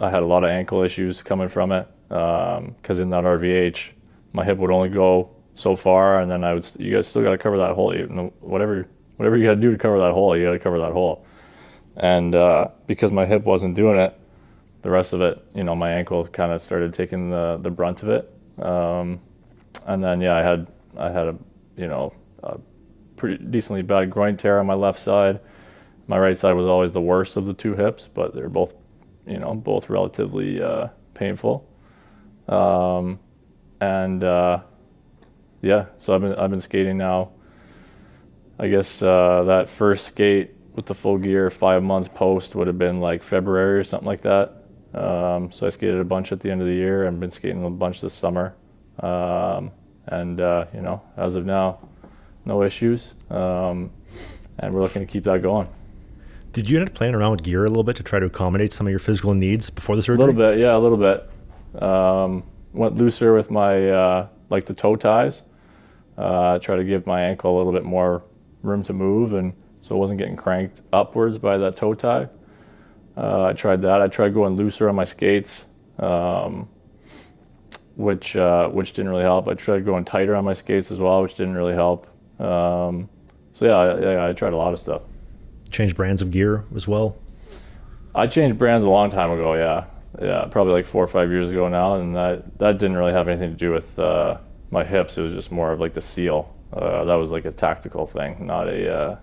I had a lot of ankle issues coming from it, because in that RVH, my hip would only go so far, and then you guys still got to cover that hole. Whatever you got to do to cover that hole, you got to cover that hole. And because my hip wasn't doing it, the rest of it, my ankle kind of started taking the brunt of it. And then I had a pretty decently bad groin tear on my left side. My right side was always the worst of the two hips, but they're both relatively painful. So I've been skating now. I guess that first skate with the full gear 5 months post would have been like February or something like that. So I skated a bunch at the end of the year and been skating a bunch this summer. As of now, no issues. And we're looking to keep that going. Did you end up playing around with gear a little bit to try to accommodate some of your physical needs before the surgery? A little bit. Went looser with my the toe ties. Try to give my ankle a little bit more room to move, and so it wasn't getting cranked upwards by that toe tie. I tried that. I tried going looser on my skates, which didn't really help. I tried going tighter on my skates as well, which didn't really help. So yeah, I tried a lot of stuff. Change brands of gear as well. I changed brands a long time ago. Yeah, probably like 4 or 5 years ago now, and that didn't really have anything to do with my hips. It was just more of like the seal. That was like a tactical thing, not a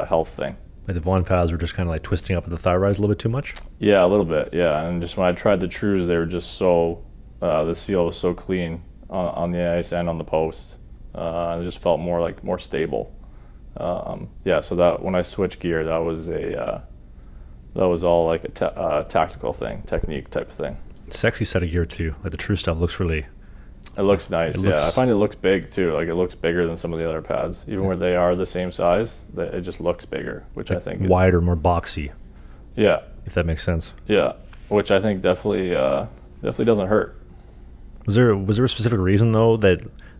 health thing. Like the Vaughn pads were just kind of like twisting up at the thigh rise a little bit too much? Yeah, a little bit, yeah. And just when I tried the Trues, they were just so, the seal was so clean on the ice and on the post. And it just felt more stable. Yeah, so that when I switched gear, that was all like a tactical thing, technique type of thing. Sexy set of gear too. Like the True stuff looks really... It looks nice, I find it looks big too. Like it looks bigger than some of the other pads. Even where they are the same size, it just looks bigger, which like I think is... wider, more boxy. Yeah. If that makes sense. Yeah, which I think definitely doesn't hurt. Was there a specific reason though that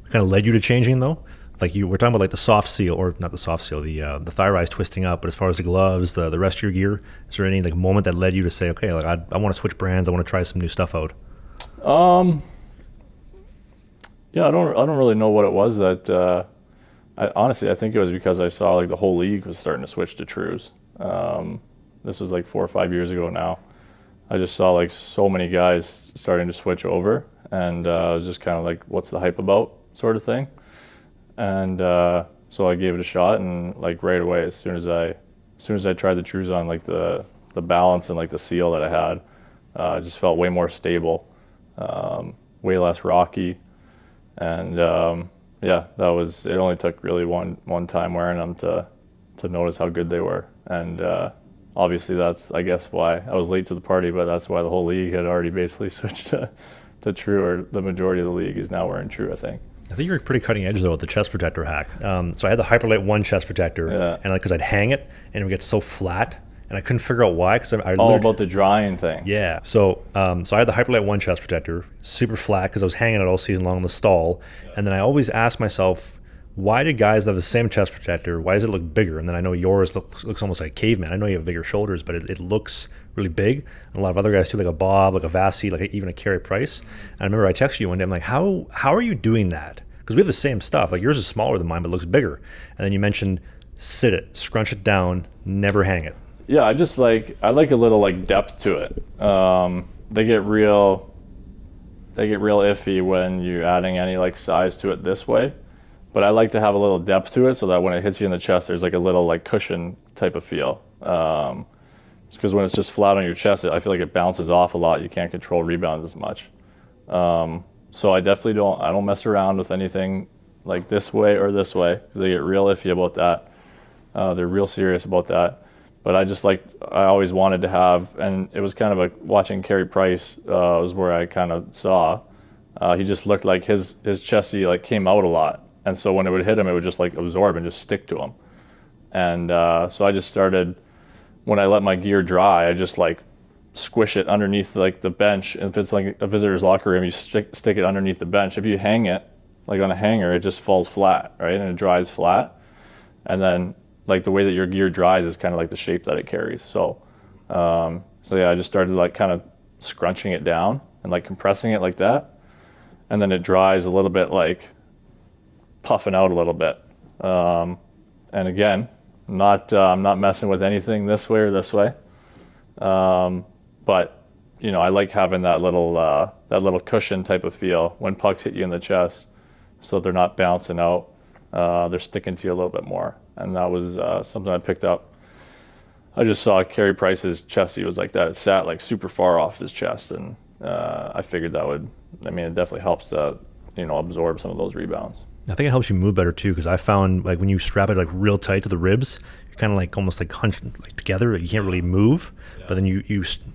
kind of led you to changing though? Like we're talking about like the soft seal, or not the soft seal, the thigh rise twisting up. But as far as the gloves, the rest of your gear, is there any like moment that led you to say, okay, like I want to switch brands, I want to try some new stuff out? Yeah, I don't really know what it was that. Honestly, I think it was because I saw like the whole league was starting to switch to Trues. This was like 4 or 5 years ago now. I just saw like so many guys starting to switch over, and I was just kind of like, what's the hype about, sort of thing. And so I gave it a shot, and like right away, as soon as I tried the Trues on, like the balance and like the seal that I had, it just felt way more stable, way less rocky, and yeah, it only took really one time wearing them to notice how good they were, and obviously that's, I guess, why I was late to the party, but that's why the whole league had already basically switched to True, or the majority of the league is now wearing True, I think. I think you're pretty cutting edge though with the chest protector hack. So I had the Hyperlite 1 chest protector, and like because I'd hang it and it would get so flat, and I couldn't figure out why. Because about the drying thing. Yeah. So so I had the Hyperlite 1 chest protector, super flat because I was hanging it all season long in the stall, and then I always ask myself, why do guys that have the same chest protector, why does it look bigger? And then I know yours looks almost like a caveman. I know you have bigger shoulders, but it looks really big. And a lot of other guys too, like a Bob, like a Vasi, like even a Carey Price. And I remember I texted you one day, I'm like, how are you doing that? Because we have the same stuff. Like yours is smaller than mine, but looks bigger. And then you mentioned sit it, scrunch it down, never hang it. Yeah, I like a little like depth to it. They get real iffy when you're adding any like size to it this way. But I like to have a little depth to it so that when it hits you in the chest, there's like a little like cushion type of feel. It's because when it's just flat on your chest, I feel like it bounces off a lot. You can't control rebounds as much. So I definitely don't mess around with anything like this way or this way, because they get real iffy about that. They're real serious about that. But I always wanted to have, and it was kind of watching Carey Price was where I kind of saw. He just looked like his chesty like came out a lot. And so when it would hit him, it would just like absorb and just stick to him. And so I just started, when I let my gear dry, I just like squish it underneath like the bench. And if it's like a visitor's locker room, you stick it underneath the bench. If you hang it like on a hanger, it just falls flat, right? And it dries flat. And then like the way that your gear dries is kind of like the shape that it carries. So yeah, I just started like kind of scrunching it down and like compressing it like that. And then it dries a little bit, like puffing out a little bit. And again, I'm not messing with anything this way or this way. But you know, I like having that little cushion type of feel when pucks hit you in the chest, so they're not bouncing out. They're sticking to you a little bit more. And that was something I picked up. I just saw Carey Price's chest. He was like that. It sat like super far off his chest, and I figured it definitely helps to, absorb some of those rebounds. I think it helps you move better too, because I found like when you strap it like real tight to the ribs, you're kind of like almost like hunched like together. You can't really move. But then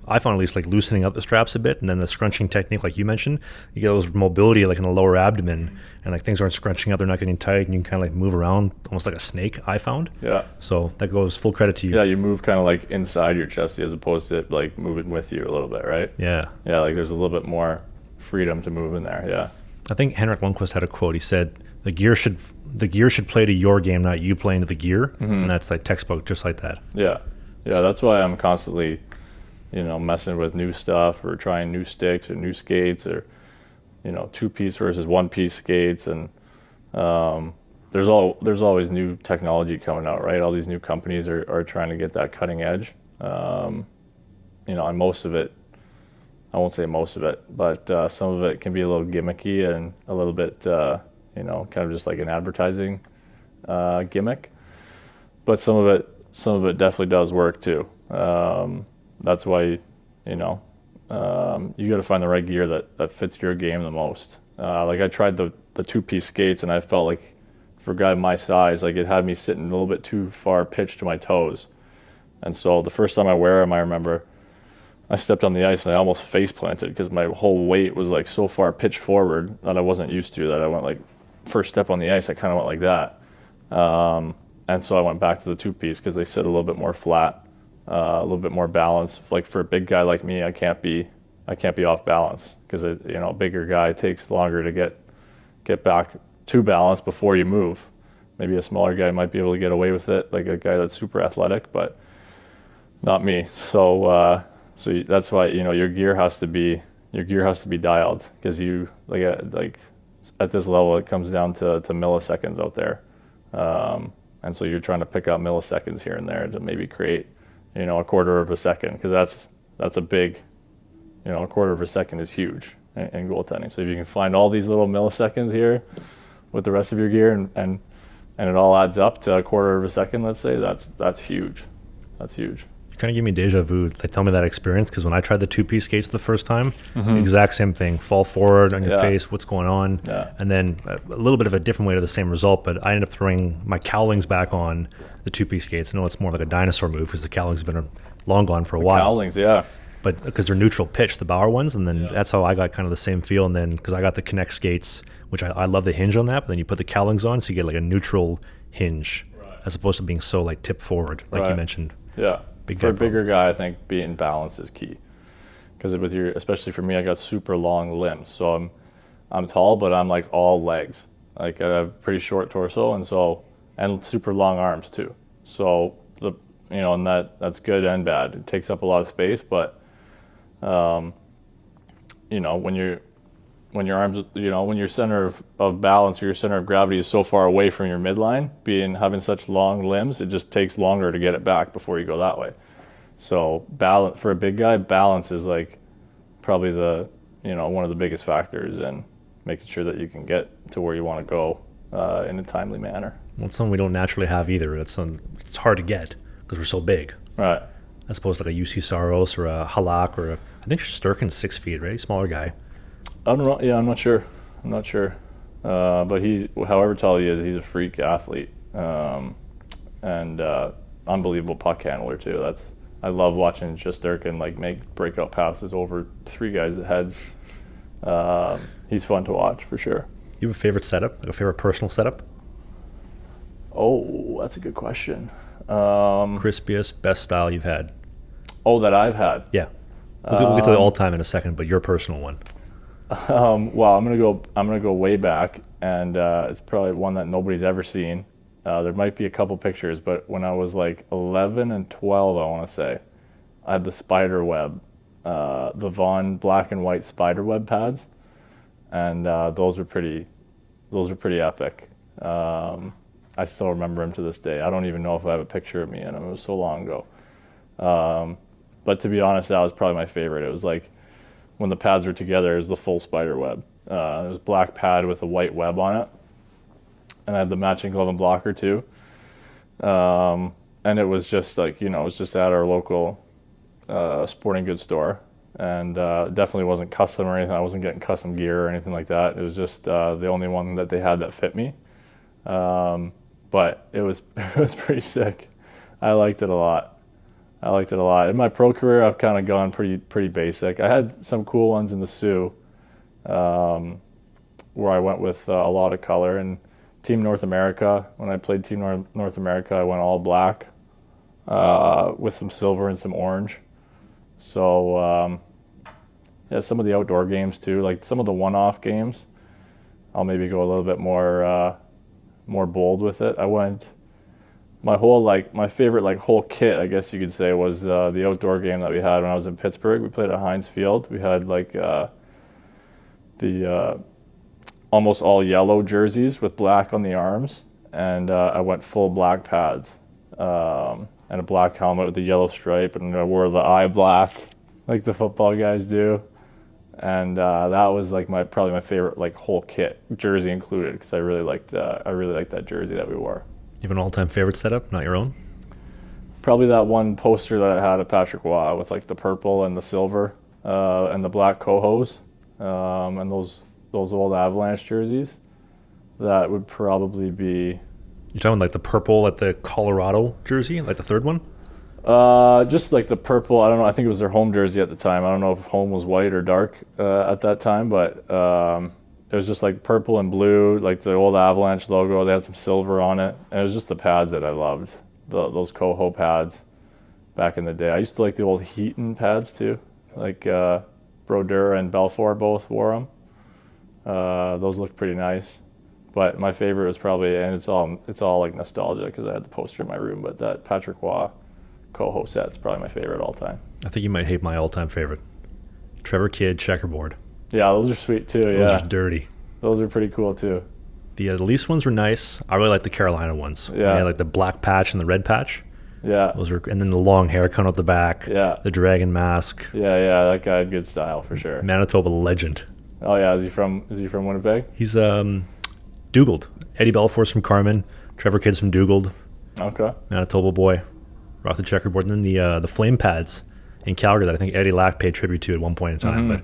I found at least like loosening up the straps a bit, and then the scrunching technique, like you mentioned, you get those mobility like in the lower abdomen, and like things aren't scrunching up, they're not getting tight, and you can kind of like move around almost like a snake, I found. Yeah. So that goes full credit to you. Yeah, you move kind of like inside your chest as opposed to like moving with you a little bit, right? Yeah. Yeah, like there's a little bit more freedom to move in there. Yeah. I think Henrik Lundqvist had a quote. He said, the gear should play to your game, not you playing to the gear. Mm-hmm. And that's like textbook, just like that. Yeah. That's why I'm constantly, messing with new stuff or trying new sticks or new skates or, 2-piece versus 1-piece skates. And there's always new technology coming out, right? All these new companies are trying to get that cutting edge. And most of it, I won't say most of it, but some of it can be a little gimmicky and a little bit, kind of just like an advertising gimmick. But some of it definitely does work too. That's why, you got to find the right gear that fits your game the most. Like I tried the 2-piece skates, and I felt like for a guy my size, like it had me sitting a little bit too far pitched to my toes. And so the first time I wear them, I remember I stepped on the ice and I almost face planted because my whole weight was like so far pitched forward that I wasn't used to, that I went like, first step on the ice, I kind of went like that. And so I went back to the 2-piece because they sit a little bit more flat, a little bit more balanced. Like for a big guy like me, I can't be off balance because a bigger guy takes longer to get back to balance before you move. Maybe a smaller guy might be able to get away with it, like a guy that's super athletic, but not me. So that's why your gear has to be dialed, because you like at this level it comes down to milliseconds out there, and so you're trying to pick up milliseconds here and there to maybe create a quarter of a second, because that's a big, a quarter of a second is huge in goaltending. So if you can find all these little milliseconds here with the rest of your gear and it all adds up to a quarter of a second, let's say, that's huge. That's huge. Kind of give me deja vu. Like, tell me that experience, because when I tried the 2-piece skates the first time, the exact same thing. Fall forward on your face, what's going on? Yeah. And then a little bit of a different way to the same result, but I ended up throwing my cowlings back on the 2-piece skates. I know it's more like a dinosaur move because the cowlings have been long gone for a while. Cowlings, yeah. But because they're neutral pitch, the Bauer ones, and then that's how I got kind of the same feel. And then because I got the Connect skates, which I love the hinge on that, but then you put the cowlings on, so you get like a neutral hinge, as opposed to being so like tip forward, like you mentioned. Yeah. For a bigger guy, I think being balanced is key, because especially for me, I got super long limbs, so I'm tall, but I'm like all legs. Like I have pretty short torso, and super long arms too. So and that's good and bad. It takes up a lot of space, but when your arms, when your center of balance or your center of gravity is so far away from your midline, having such long limbs, it just takes longer to get it back before you go that way. So balance for a big guy, balance is like probably one of the biggest factors in making sure that you can get to where you want to go in a timely manner. Well, it's something we don't naturally have either. It's hard to get because we're so big. Right. As opposed to like a UC Saros or a Halak or I think Sturkin's 6 feet, right? Smaller guy. I don't know. Yeah, I'm not sure. But however tall he is, he's a freak athlete, and unbelievable puck handler too. I love watching Shesterkin make breakout passes over 3 guys' heads. He's fun to watch for sure. You have a favorite setup, like a favorite personal setup? Oh, that's a good question. Crispiest, best style you've had? Oh, that I've had. Yeah, we'll get to the all-time in a second, but your personal one. Well, I'm gonna go way back, and it's probably one that nobody's ever seen. There might be a couple pictures, but when I was like 11 and 12, I want to say, I had the spider web, the Vaughn black and white spider web pads, and those were pretty epic. I still remember them to this day. I don't even know if I have a picture of me in them. It was so long ago. But to be honest, that was probably my favorite. It was like, when the pads were together, it was the full spider web. It was black pad with a white web on it, and I had the matching glove and blocker too. And it was just like, it was just at our local sporting goods store, and definitely wasn't custom or anything. I wasn't getting custom gear or anything like that. It was just the only one that they had that fit me. But it was pretty sick. I liked it a lot. In my pro career, I've kind of gone pretty basic. I had some cool ones in the Sioux, where I went with a lot of color. And Team North America, when I played Team North America, I went all black with some silver and some orange. So some of the outdoor games too, like some of the one-off games, I'll maybe go a little bit more bold with it. I went. My favorite whole kit, I guess you could say, was the outdoor game that we had when I was in Pittsburgh. We played at Heinz Field. We had the almost all yellow jerseys with black on the arms, and I went full black pads and a black helmet with the yellow stripe, and I wore the eye black like the football guys do. And that was like probably my favorite like whole kit, jersey included, because I really liked that jersey that we wore. You have an all-time favorite setup, not your own? Probably that one poster that I had at Patrick Waugh with like the purple and the silver and the black cohos and those old Avalanche jerseys. That would probably be. You're talking like the purple at the Colorado jersey, like the third one? Just like the purple. I don't know. I think it was their home jersey at the time. I don't know if home was white or dark at that time, but it was just like purple and blue, like the old Avalanche logo. They had some silver on it, and it was just the pads that I loved. Those coho pads back in the day. I used to like the old Heaton pads too, like Brodeur and Belfour both wore them. Those looked pretty nice, but my favorite was probably, and it's all like nostalgia because I had the poster in my room, but that Patrick Waugh coho set's probably my favorite all time. I think you might hate my all-time favorite, Trevor Kidd checkerboard. Yeah, those are sweet too. Those are dirty. Those are pretty cool too. The Leafs ones were nice. I really like the Carolina ones. Yeah, like the black patch and the red patch. Yeah, Those were, and then the long hair coming out the back. Yeah, the dragon mask. Yeah, that guy had good style for sure. Manitoba legend. Oh yeah, is he from Winnipeg? He's Dugald. Eddie Belfour's from Carmen. Trevor Kidd's from Dugald. Okay. Manitoba boy. Rock the checkerboard. And then the flame pads in Calgary that I think Eddie Lack paid tribute to at one point in time. But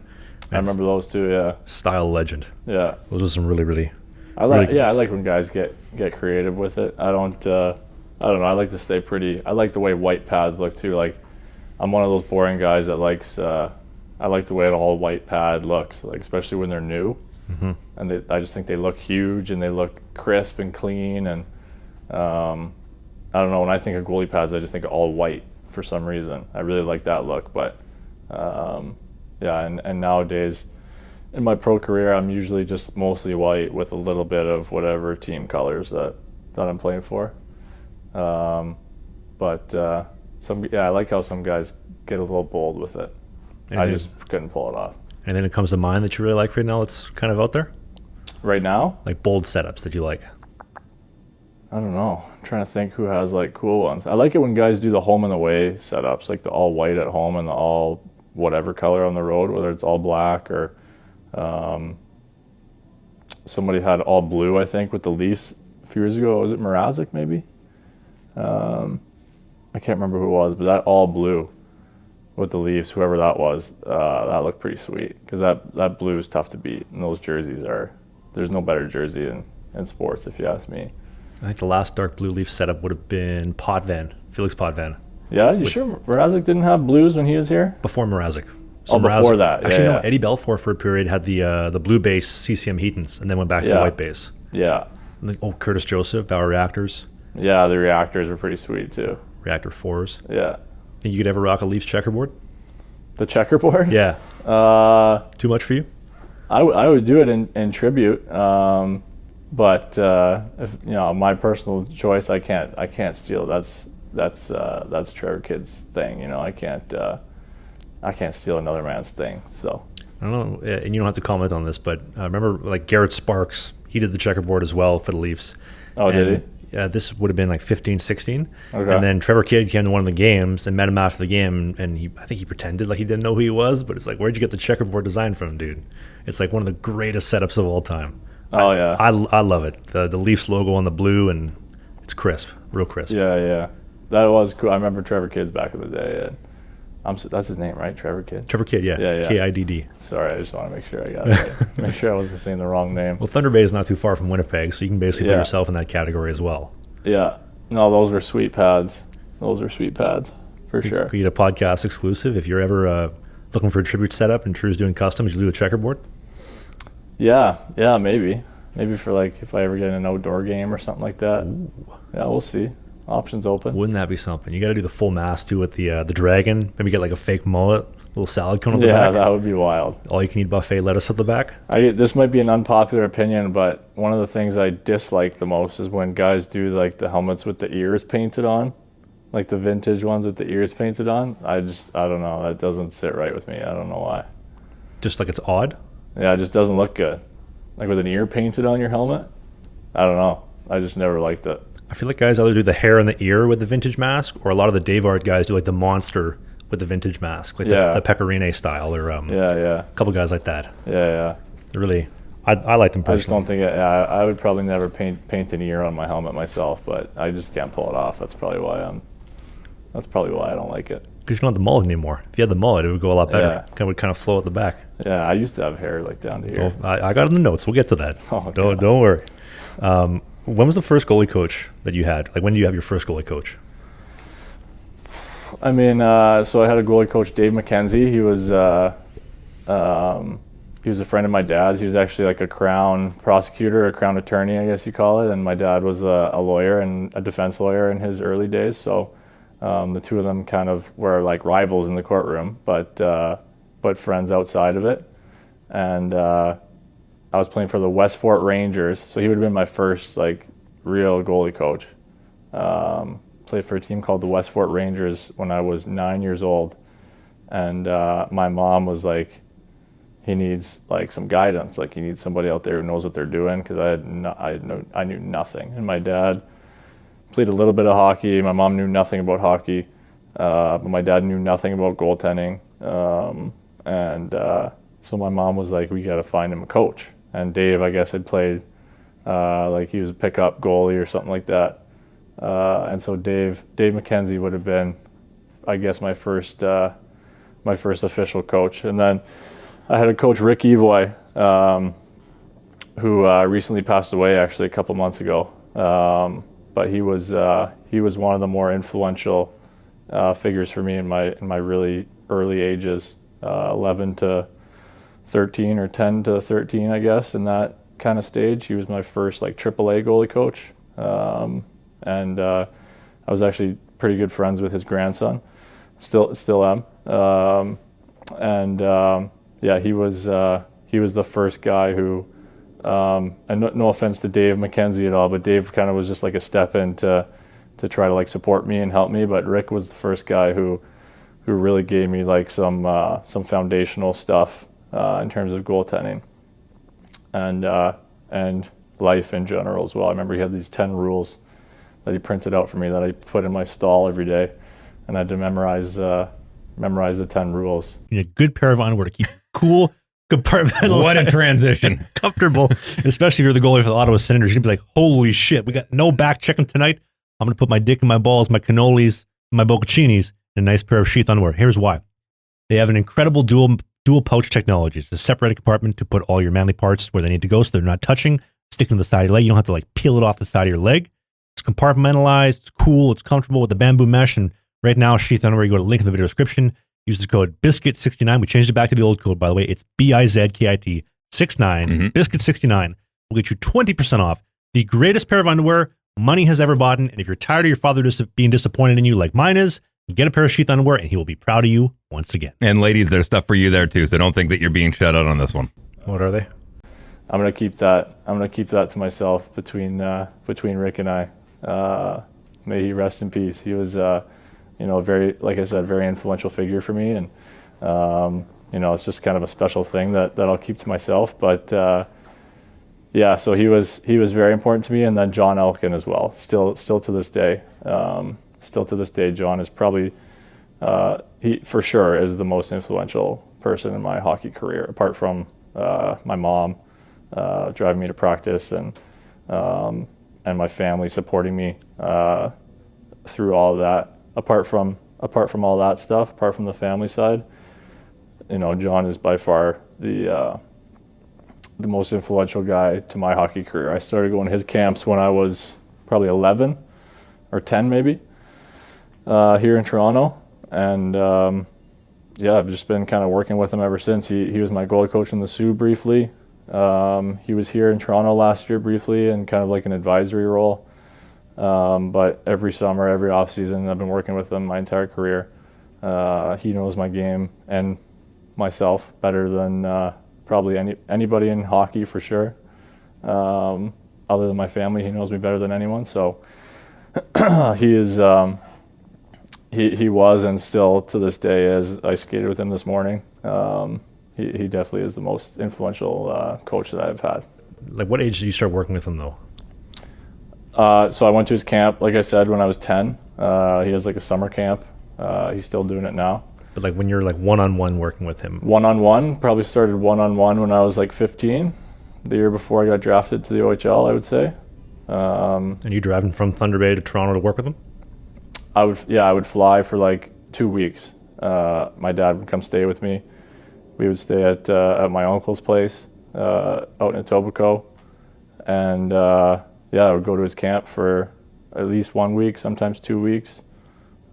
I remember those too. Yeah. Style legend. Yeah. Those are some really. I like when guys get creative with it. I don't know. I like to stay pretty. I like the way white pads look too. Like, I'm one of those boring guys that likes. I like the way an all white pad looks, like especially when they're new. Mm-hmm. And I just think they look huge and they look crisp and clean. And I don't know. When I think of goalie pads, I just think of all white for some reason. I really like that look, but yeah. And nowadays, in my pro career, I'm usually just mostly white with a little bit of whatever team colors that I'm playing for. But I like how some guys get a little bold with it. I just couldn't pull it off. And then it comes to mind that you really like right now that's kind of out there? Right now? Like bold setups that you like? I don't know. I'm trying to think who has like cool ones. I like it when guys do the home and away setups, like the all white at home and the all whatever color on the road, whether it's all black or somebody had all blue, I think, with the Leafs a few years ago. Was it Mrazek maybe? I can't remember who it was, but that all blue with the Leafs, whoever that was, that looked pretty sweet because that blue is tough to beat, and those jerseys there's no better jersey in sports if you ask me. I think the last dark blue Leaf setup would have been Felix Potvin. Yeah, you sure Mrazek didn't have blues when he was here? Before Mrazek. So before that. Actually, no, Eddie Belfour for a period had the blue base CCM Heatons and then went back to the white base. Yeah. Curtis Joseph, Bauer Reactors. Yeah, the reactors were pretty sweet too. Reactor 4s. Yeah. Think you could ever rock a Leafs checkerboard? The checkerboard? Yeah. Too much for you? I would do it in tribute, but if my personal choice, I can't steal. That's Trevor Kidd's thing. I can't steal another man's thing. So I don't know, and you don't have to comment on this, but I remember like Garrett Sparks, he did the checkerboard as well for the Leafs. Oh, did he? This would have been like 15, 16. Okay. And then Trevor Kidd came to one of the games and met him after the game, and I think he pretended like he didn't know who he was, but it's like, where'd you get the checkerboard design from, dude? It's like one of the greatest setups of all time. Oh, yeah. I love it. The Leafs logo on the blue, and it's crisp, real crisp. Yeah. That was cool. I remember Trevor Kidd's back in the day. That's his name, right? Trevor Kidd? Trevor Kidd, yeah. Kidd. Sorry, I just want to make sure I got it right. Make sure I wasn't saying the wrong name. Well, Thunder Bay is not too far from Winnipeg, so you can basically put yourself in that category as well. Yeah. No, those were sweet pads. For sure. Create a podcast exclusive. If you're ever looking for a tribute setup and Drew's doing customs, you do a checkerboard? Yeah, maybe. Maybe for like if I ever get in an outdoor game or something like that. Ooh. Yeah, we'll see. Options open. Wouldn't that be something? You got to do the full mask too with the dragon. Maybe get like a fake mullet, little salad cone at the back. Yeah, that would be wild. All you can eat buffet lettuce at the back. This might be an unpopular opinion, but one of the things I dislike the most is when guys do like the helmets with the ears painted on, like the vintage ones with the ears painted on. I don't know. That doesn't sit right with me. I don't know why. Just like it's odd? Yeah, it just doesn't look good. Like with an ear painted on your helmet? I don't know. I just never liked it. I feel like guys either do the hair and the ear with the vintage mask, or a lot of the Dave Art guys do like the monster with the vintage mask, like the Pecorine style, or a couple guys like that. Yeah. They're really, I like them personally. I just don't think I would probably never paint an ear on my helmet myself, but I just can't pull it off. That's probably why I don't like it. Because you don't have the mullet anymore. If you had the mullet, it would go a lot better. It would kind of flow at the back. Yeah, I used to have hair like down to here. Well, I got it in the notes. We'll get to that. Oh, don't worry. When was the first goalie coach that you had? Like, when did you have your first goalie coach? I mean, so I had a goalie coach, Dave McKenzie. He was a friend of my dad's. He was actually like a Crown prosecutor, a Crown attorney, I guess you call it. And my dad was a lawyer and a defense lawyer in his early days. So the two of them kind of were like rivals in the courtroom, but friends outside of it. And I was playing for the West Fort Rangers, so he would have been my first like real goalie coach. Played for a team called the West Fort Rangers when I was 9 years old, and my mom was like, he needs like some guidance, like he needs somebody out there who knows what they're doing, because I knew nothing. And my dad played a little bit of hockey. My mom knew nothing about hockey, but my dad knew nothing about goaltending, so my mom was like, we got to find him a coach. And Dave, I guess, had played like he was a pickup goalie or something like that. And so Dave McKenzie would have been, I guess, my first official coach. And then I had a coach, Rick Evoy, who recently passed away actually a couple months ago. But he was one of the more influential figures for me in my really early ages, 11 to 13 or 10 to 13, I guess, in that kind of stage. He was my first like AAA goalie coach. And I was actually pretty good friends with his grandson, still am. He was the first guy who, and no offense to Dave McKenzie at all, but Dave kind of was just like a step in to try to like support me and help me. But Rick was the first guy who really gave me like some foundational stuff in terms of goaltending and life in general as well. I remember he had these 10 rules that he printed out for me that I put in my stall every day, and I had to memorize the 10 rules. You need a good pair of underwear to keep cool, compartmentalized. What a transition. Comfortable, especially if you're the goalie for the Ottawa Senators. You're going to be like, holy shit, we got no back checking tonight. I'm going to put my dick in my balls, my cannolis, my bocconcinis, and a nice pair of sheath underwear. Here's why. They have an incredible dual pouch technology. It's a separated compartment to put all your manly parts where they need to go so they're not touching, sticking to the side of your leg. You don't have to like peel it off the side of your leg. It's compartmentalized, it's cool, it's comfortable with the bamboo mesh. And right now, sheath underwear, you go to the link in the video description. Use the code BISCUIT69. We changed it back to the old code, by the way. It's BIZKIT 69, BISCUIT69. We'll get you 20% off the greatest pair of underwear money has ever bought. And if you're tired of your father being disappointed in you like mine is, get a pair of sheath underwear and he will be proud of you once again. And ladies, there's stuff for you there too, so don't think that you're being shut out on this one. What are they? I'm gonna keep that to myself between Rick and I. May he rest in peace. He was very, like I said, very influential figure for me, and it's just kind of a special thing that I'll keep to myself. But so he was very important to me, and then John Elkin as well. Still to this day. John is probably, he for sure is the most influential person in my hockey career, apart from my mom driving me to practice and my family supporting me through all of that. Apart from all that stuff, apart from the family side, John is by far the most influential guy to my hockey career. I started going to his camps when I was probably 11 or 10 maybe. Here in Toronto, and I've just been kind of working with him ever since. He was my goalie coach in the Sioux briefly. He was here in Toronto last year briefly in kind of like an advisory role. But every summer, every off season, I've been working with him my entire career. He knows my game and myself better than probably anybody in hockey for sure. Other than my family, he knows me better than anyone. So he is. He was, and still to this day, as I skated with him this morning, he definitely is the most influential coach that I've had. Like, what age did you start working with him, though? So I went to his camp, like I said, when I was 10. He has like a summer camp. He's still doing it now. But like when you're like one-on-one working with him. One-on-one, probably started one-on-one when I was like 15, the year before I got drafted to the OHL, I would say. And you driving from Thunder Bay to Toronto to work with him? I would fly for like 2 weeks. My dad would come stay with me. We would stay at my uncle's place out in Etobicoke. And I would go to his camp for at least 1 week, sometimes 2 weeks.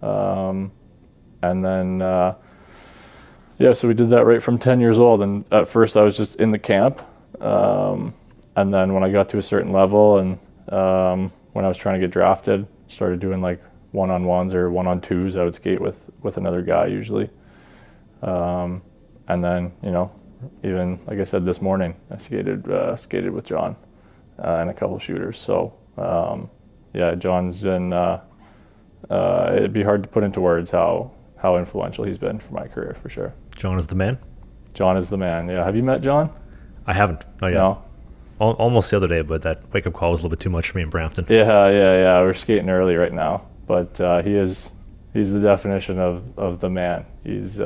And then, so we did that right from 10 years old. And at first I was just in the camp. And then when I got to a certain level and when I was trying to get drafted, started doing like one-on-ones or one-on-twos. I would skate with another guy usually. And then, even like I said this morning, I skated with John and a couple shooters. So, John's been, it'd be hard to put into words how influential he's been for my career, for sure. John is the man? John is the man, yeah. Have you met John? I haven't, not yet. No? Almost the other day, but that wake-up call was a little bit too much for me in Brampton. Yeah. We're skating early right now. But he's the definition of the man. He's,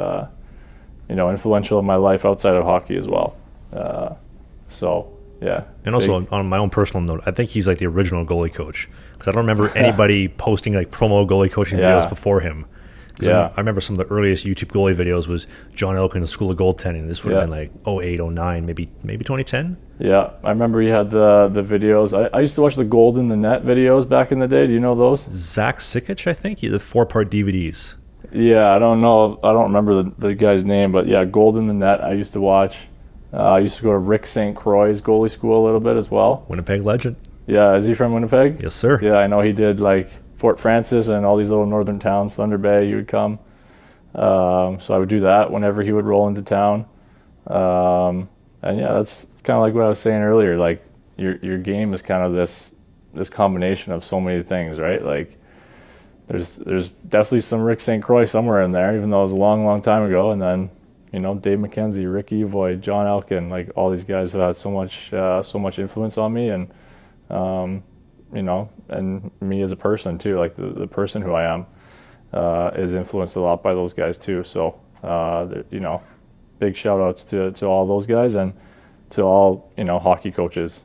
influential in my life outside of hockey as well. Yeah. And also on my own personal note, I think he's like the original goalie coach. Because I don't remember anybody posting like promo goalie coaching videos before him. I remember some of the earliest YouTube goalie videos was John Elkin's School of Goaltending. This would have been like 08, 09, maybe 2010. Yeah, I remember he had the videos. I used to watch the Gold in the Net videos back in the day. Do you know those? Zach Sikic, I think. The 4-part DVDs. Yeah, I don't know. I don't remember the guy's name, but yeah, Gold in the Net I used to watch. I used to go to Rick St. Croix's goalie school a little bit as well. Winnipeg legend. Yeah, is he from Winnipeg? Yes, sir. Yeah, I know he did like Fort Francis and all these little northern towns, Thunder Bay, he would come. So I would do that whenever he would roll into town. And yeah, that's kind of like what I was saying earlier. Like your game is kind of this combination of so many things, right? Like there's definitely some Rick St. Croix somewhere in there, even though it was a long, long time ago. And then, Dave McKenzie, Rick Evoy, John Elkin, like all these guys have had so much influence on me and, and me as a person too, like the person who I am is influenced a lot by those guys too. So, big shout outs to all those guys and to all, hockey coaches,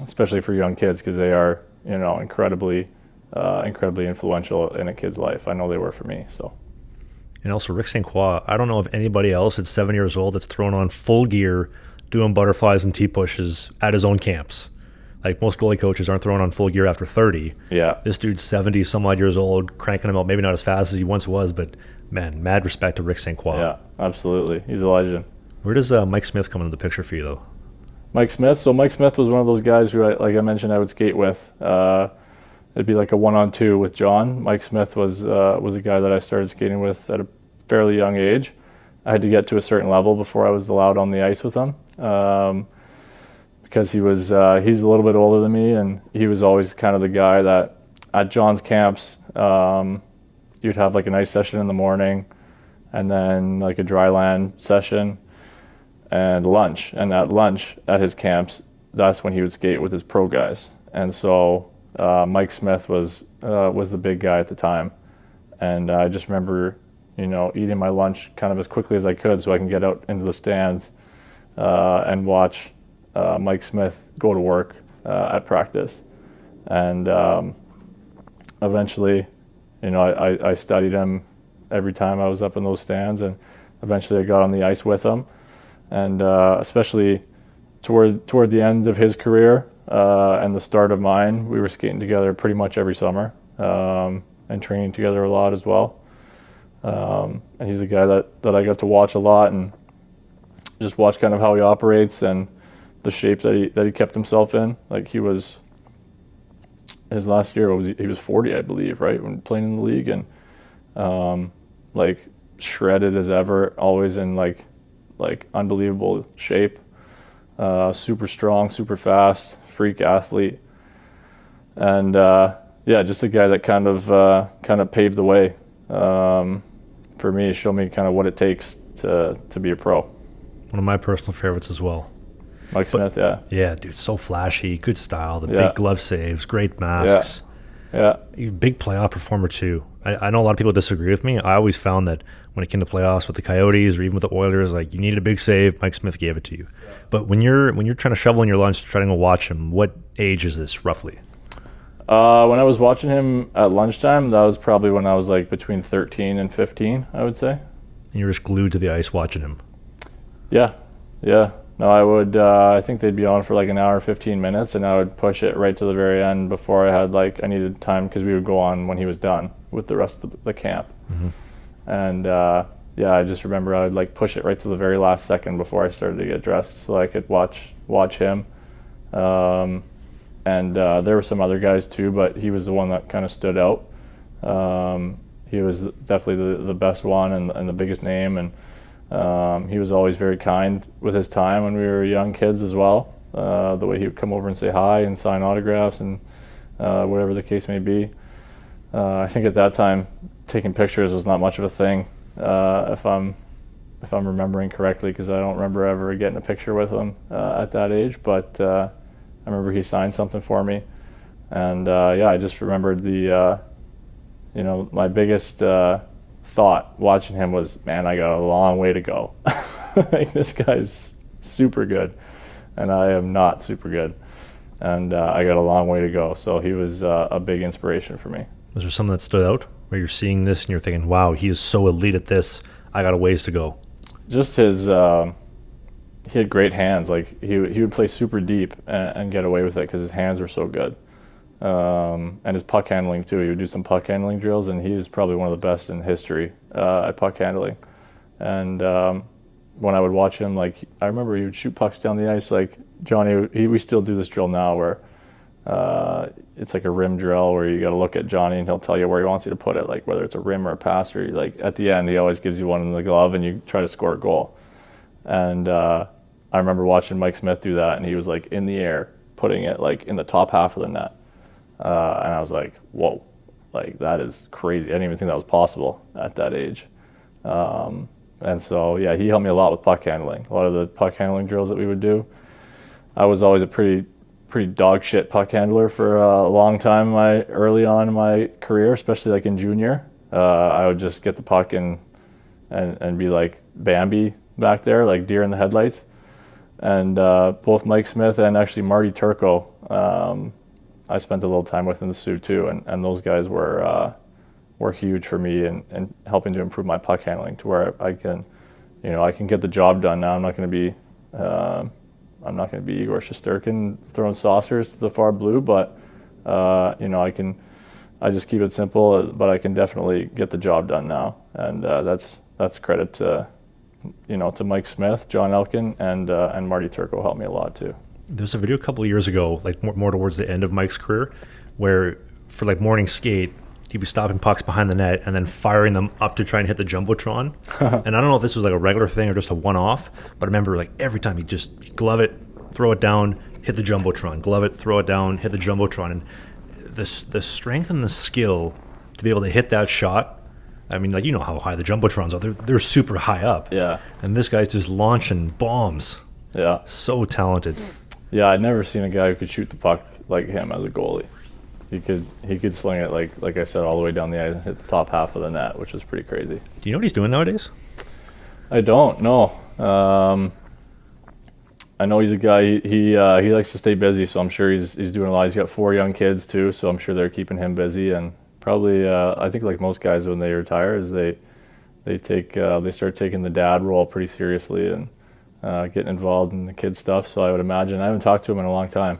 especially for young kids, because they are, incredibly influential in a kid's life. I know they were for me, so. And also Rick St. Croix, I don't know of anybody else at 7 years old that's thrown on full gear, doing butterflies and T-pushes at his own camps. Like most goalie coaches aren't throwing on full gear after 30. Yeah. This dude's 70 some odd years old, cranking them out, maybe not as fast as he once was, but man, mad respect to Rick St. Croix. Yeah, absolutely. He's a legend. Where does Mike Smith come into the picture for you, though? Mike Smith? So Mike Smith was one of those guys who, like I mentioned, I would skate with. It'd be like a 1-on-2 with John. Mike Smith was a guy that I started skating with at a fairly young age. I had to get to a certain level before I was allowed on the ice with him. Because he's a little bit older than me, and he was always kind of the guy that at John's camps, you'd have like an ice session in the morning and then like a dry land session and lunch. And at lunch at his camps, that's when he would skate with his pro guys. And so Mike Smith was the big guy at the time. And I just remember, eating my lunch kind of as quickly as I could so I can get out into the stands and watch Mike Smith go to work at practice. And eventually, I studied him every time I was up in those stands, and eventually I got on the ice with him. And especially toward the end of his career and the start of mine, we were skating together pretty much every summer and training together a lot as well. And he's a guy that I got to watch a lot and just watch kind of how he operates and the shape that he kept himself in. Like his last year he was 40, I believe, right, when playing in the league, and like shredded as ever, always in like unbelievable shape, super strong, super fast, freak athlete, and just a guy that kind of paved the way for me, showed me kind of what it takes to be a pro. One of my personal favorites as well. Mike Smith, yeah. Yeah, dude, so flashy, good style, the Yeah. big glove saves, great masks. Yeah. Big playoff performer too. I know a lot of people disagree with me. I always found that when it came to playoffs with the Coyotes or even with the Oilers, like you needed a big save, Mike Smith gave it to you. But when you're trying to shovel in your lunch to try to go watch him, what age is this roughly? When I was watching him at lunchtime, that was probably when I was like between 13 and 15, I would say. And you're just glued to the ice watching him. Yeah. No, I would. I think they'd be on for like an hour, 15 minutes, and I would push it right to the very end before I needed time because we would go on when he was done with the rest of the camp. And I just remember I would like push it right to the very last second before I started to get dressed so I could watch him. And there were some other guys too, but he was the one that kind of stood out. He was definitely the best one and the biggest name, and he was always very kind with his time when we were young kids as well. The way he would come over and say hi and sign autographs and whatever the case may be. I think at that time, taking pictures was not much of a thing, if I'm remembering correctly, because I don't remember ever getting a picture with him at that age. But I remember he signed something for me, and I just remembered my biggest thought watching him was, man, I got a long way to go. Like, this guy's super good, and I am not super good, and I got a long way to go. So he was a big inspiration for me. Was there something that stood out where you're seeing this and you're thinking, wow, he is so elite at this, I got a ways to go? Just his, he had great hands. Like he would play super deep and get away with it because his hands were so good. And his puck handling too. He would do some puck handling drills, and he was probably one of the best in history at puck handling. And when I would watch him, like I remember he would shoot pucks down the ice. Like Johnny, we still do this drill now where it's like a rim drill where you got to look at Johnny and he'll tell you where he wants you to put it, like whether it's a rim or a pass, or like at the end he always gives you one in the glove and you try to score a goal. And I remember watching Mike Smith do that, and he was like in the air putting it like in the top half of the net. And I was like, whoa, like that is crazy. I didn't even think that was possible at that age. And so, yeah, he helped me a lot with puck handling. A lot of the puck handling drills that we would do. I was always a pretty dog shit puck handler for a long time early on in my career, especially like in junior. I would just get the puck and be like Bambi back there, like deer in the headlights. And both Mike Smith and actually Marty Turco, I spent a little time with in the Sioux too, and those guys were huge for me and helping to improve my puck handling to where I can get the job done now. I'm not going to be Igor Shesterkin throwing saucers to the far blue, but I just keep it simple, but I can definitely get the job done now, and that's credit to Mike Smith, John Elkin, and Marty Turco helped me a lot too. There's a video a couple of years ago, like more towards the end of Mike's career, where for like morning skate, he'd be stopping pucks behind the net and then firing them up to try and hit the Jumbotron. And I don't know if this was like a regular thing or just a one-off, but I remember like every time he'd glove it, throw it down, hit the Jumbotron, glove it, throw it down, hit the Jumbotron. And the strength and the skill to be able to hit that shot, I mean, like, you know how high the Jumbotrons are. They're super high up. Yeah. And this guy's just launching bombs. Yeah. So talented. Yeah, I'd never seen a guy who could shoot the puck like him as a goalie. He could sling it like I said all the way down the ice and hit the top half of the net, which was pretty crazy. Do you know what he's doing nowadays? I don't know. I know he's a guy. He likes to stay busy, so I'm sure he's doing a lot. He's got 4 young kids too, so I'm sure they're keeping him busy. And probably I think like most guys when they retire is they start taking the dad role pretty seriously and getting involved in the kids stuff. So I would imagine, I haven't talked to him in a long time.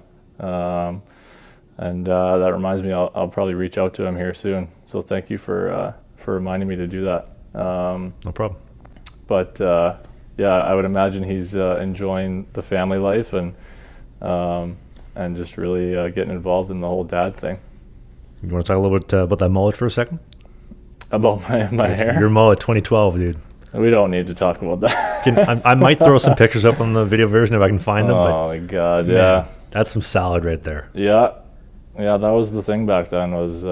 And that reminds me, I'll probably reach out to him here soon. So thank you for reminding me to do that. No problem. But I would imagine he's enjoying the family life and just really getting involved in the whole dad thing. You want to talk a little bit about that mullet for a second? About my hair? Your mullet 2012, dude. We don't need to talk about that. I might throw some pictures up on the video version if I can find them. Oh my God, man, yeah. That's some salad right there. Yeah, that was the thing back then was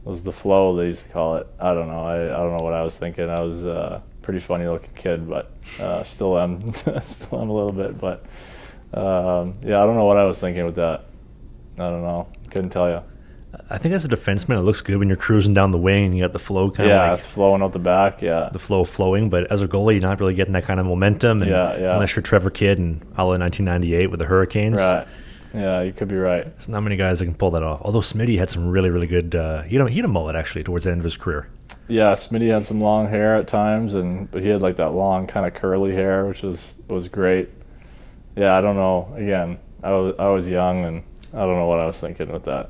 was the flow, they used to call it. I don't know. I don't know what I was thinking. I was a pretty funny looking kid, but still am still am a little bit. But yeah, I don't know what I was thinking with that. I don't know. Couldn't tell you. I think as a defenseman, it looks good when you're cruising down the wing and you got the flow kind of Yeah, like it's flowing out the back. Yeah. the flow flowing. But as a goalie, you're not really getting that kind of momentum. And Yeah. unless you're Trevor Kidd and a la 1998 with the Hurricanes. Right. Yeah, you could be right. There's not many guys that can pull that off. Although Smitty had some really, really good. He had a mullet actually towards the end of his career. Yeah, Smitty had some long hair at times, but he had like that long kind of curly hair, which was great. Yeah, I don't know. Again, I was young, and I don't know what I was thinking with that.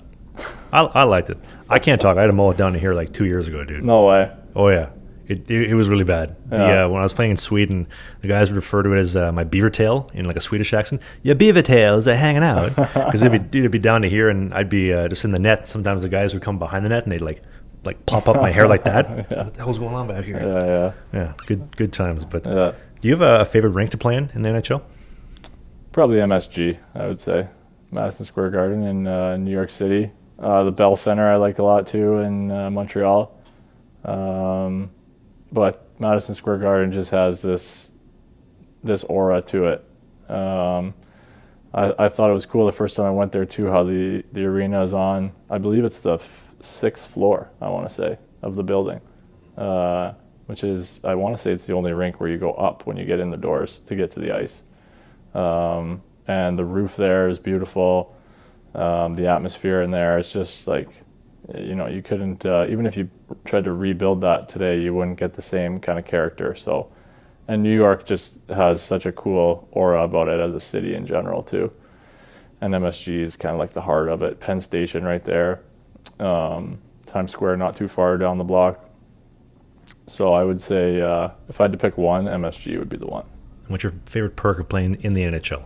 I liked it. I can't talk. I had a mullet down to here like 2 years ago, dude. No way. Oh yeah, it was really bad. Yeah. When I was playing in Sweden, the guys would refer to it as my beaver tail in like a Swedish accent. Your beaver tails are hanging out because it'd be down to here, and I'd be just in the net. Sometimes the guys would come behind the net and they'd like pop up my hair like that. Yeah. What the hell's going on back here? Yeah. Good times. But Yeah. do you have a favorite rink to play in the NHL? Probably MSG, I would say. Madison Square Garden in New York City. The Bell Center I like a lot too in Montreal. But Madison Square Garden just has this aura to it. I thought it was cool the first time I went there too, how the arena is on, I believe it's the sixth floor, I want to say, of the building, which is, I want to say it's the only rink where you go up when you get in the doors to get to the ice. And the roof there is beautiful. The atmosphere in there is just like, you couldn't, even if you tried to rebuild that today, you wouldn't get the same kind of character. So, and New York just has such a cool aura about it as a city in general too. And MSG is kind of like the heart of it. Penn Station right there. Times Square not too far down the block. So I would say if I had to pick one, MSG would be the one. What's your favorite perk of playing in the NHL?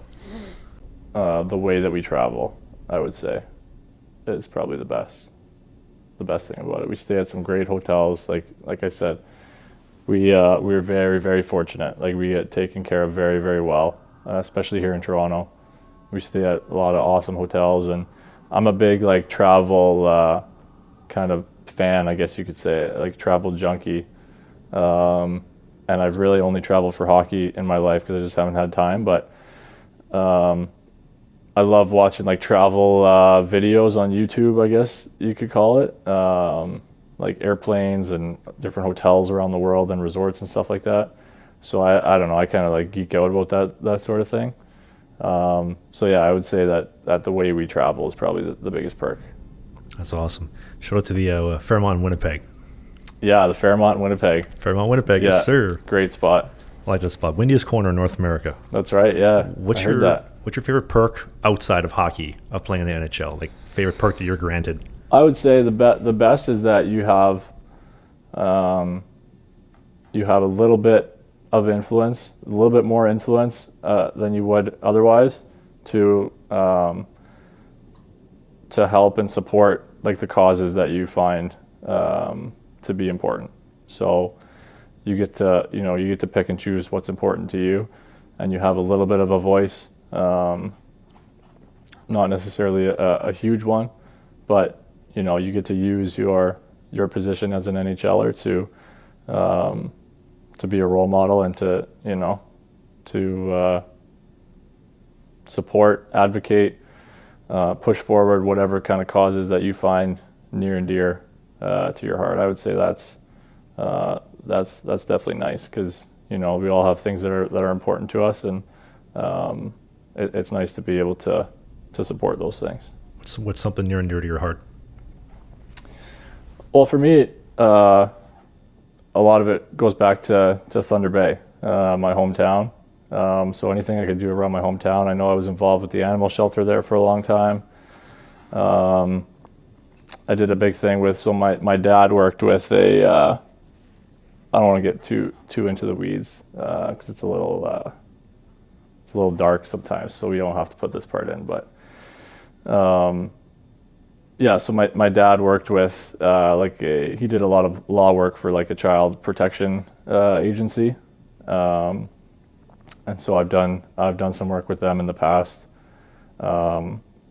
The way that we travel, I would say, is probably the best. The best thing about it. We stay at some great hotels. Like I said, we're very, very fortunate. Like, we get taken care of very, very well, especially here in Toronto. We stay at a lot of awesome hotels, and I'm a big like travel kind of fan, I guess you could say, like travel junkie. And I've really only traveled for hockey in my life because I just haven't had time. But I love watching like travel videos on YouTube, I guess you could call it, like airplanes and different hotels around the world and resorts and stuff like that. So I don't know, I kind of like geek out about that sort of thing. So yeah, I would say that the way we travel is probably the biggest perk. That's awesome. Shout out to the Fairmont, Winnipeg. Yeah, the Fairmont, Winnipeg. Fairmont, Winnipeg, Yeah, yes, sir. great spot. I like that spot. Windiest corner in North America. That's right, yeah. What's I heard your that. What's your favorite perk outside of hockey of playing in the NHL? Like, favorite perk that you're granted? I would say the best is that you have a little bit of influence, a little bit more influence than you would otherwise to help and support like the causes that you find to be important. So you get to pick and choose what's important to you, and you have a little bit of a voice, not necessarily a huge one, but you get to use your position as an NHLer to be a role model and to support, advocate, push forward whatever kind of causes that you find near and dear to your heart. I would say that's definitely nice, because we all have things that are important to us, and it's nice to be able to support those things. What's something near and dear to your heart? Well, for me, a lot of it goes back to Thunder Bay, my hometown. So anything I could do around my hometown. I know I was involved with the animal shelter there for a long time. I did a big thing with, my dad worked with I don't want to get too into the weeds because it's a little dark sometimes, so we don't have to put this part in. But yeah, so my dad worked with he did a lot of law work for like a child protection agency, and so I've done some work with them in the past.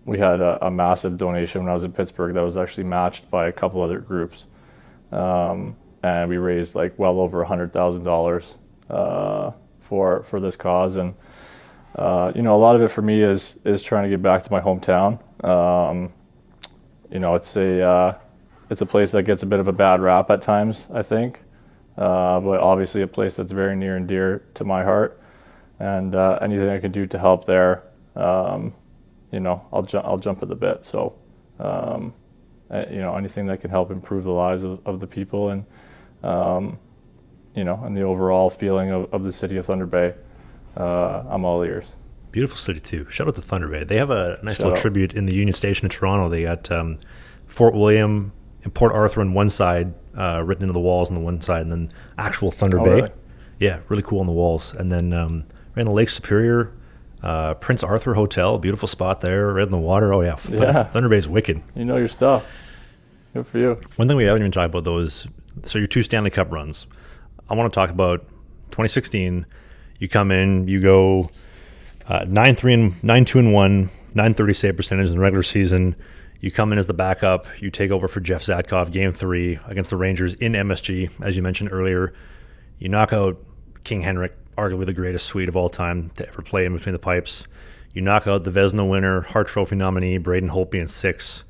we had a massive donation when I was in Pittsburgh that was actually matched by a couple other groups. And we raised like well over $100,000 for this cause. And a lot of it for me is trying to get back to my hometown. It's a place that gets a bit of a bad rap at times, I think, but obviously a place that's very near and dear to my heart. And anything I can do to help there, I'll jump at the bit. So, anything that can help improve the lives of the people and and the overall feeling of the city of Thunder Bay, I'm all ears. Beautiful city too. Shout out to Thunder Bay. They have a nice little tribute in the Union Station in Toronto. They got Fort William and Port Arthur on one side, written into the walls on the one side, and then actual Thunder Bay. Really? Yeah, really cool on the walls. And then right in the Lake Superior, Prince Arthur Hotel, beautiful spot there, right in the water. Oh yeah, Thunder Bay's wicked. You know your stuff. Good for you. One thing we haven't even talked about though is, so your 2 Stanley Cup runs. I want to talk about 2016. You come in, you go 9-2-1, 930 save percentage in the regular season. You come in as the backup. You take over for Jeff Zadkov, Game 3 against the Rangers in MSG, as you mentioned earlier. You knock out King Henrik, arguably the greatest Swede of all time to ever play in between the pipes. You knock out the Vezina winner, Hart Trophy nominee, Braden Holtby in 6.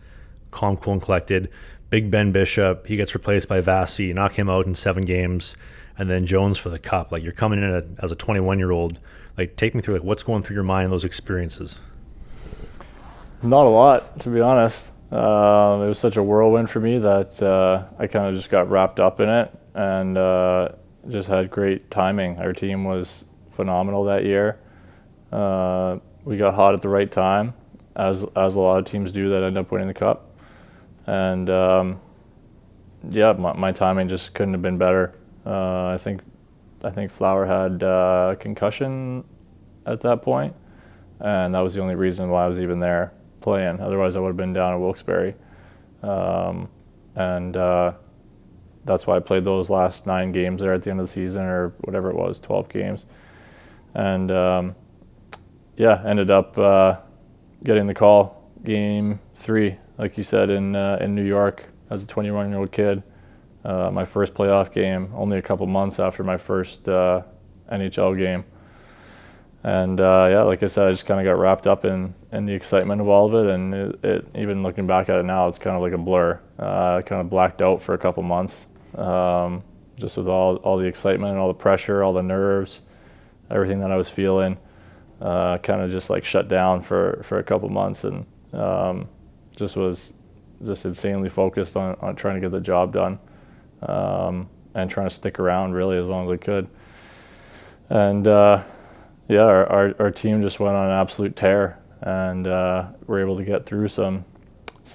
Calm, cool, and collected. Big Ben Bishop, he gets replaced by Vasi. You knock him out in 7 games. And then Jones for the Cup. Like, you're coming in as a 21-year-old. Like, take me through, like, what's going through your mind, those experiences? Not a lot, to be honest. It was such a whirlwind for me that I kind of just got wrapped up in it and just had great timing. Our team was phenomenal that year. We got hot at the right time, as a lot of teams do that end up winning the Cup. And my timing just couldn't have been better. I think Flower had a concussion at that point, and that was the only reason why I was even there playing. Otherwise, I would have been down at Wilkes-Barre. That's why I played those last 9 games there at the end of the season, or whatever it was, 12 games. And ended up getting the call Game 3, like you said, in New York as a 21-year-old kid. My first playoff game, only a couple months after my first NHL game. And like I said, I just kind of got wrapped up in the excitement of all of it. And it even looking back at it now, it's kind of like a blur. I kind of blacked out for a couple months, just with all the excitement and all the pressure, all the nerves, everything that I was feeling. Kind of just like shut down for a couple months, and just was just insanely focused on trying to get the job done. And trying to stick around really as long as I could. And our team just went on an absolute tear, and were able to get through some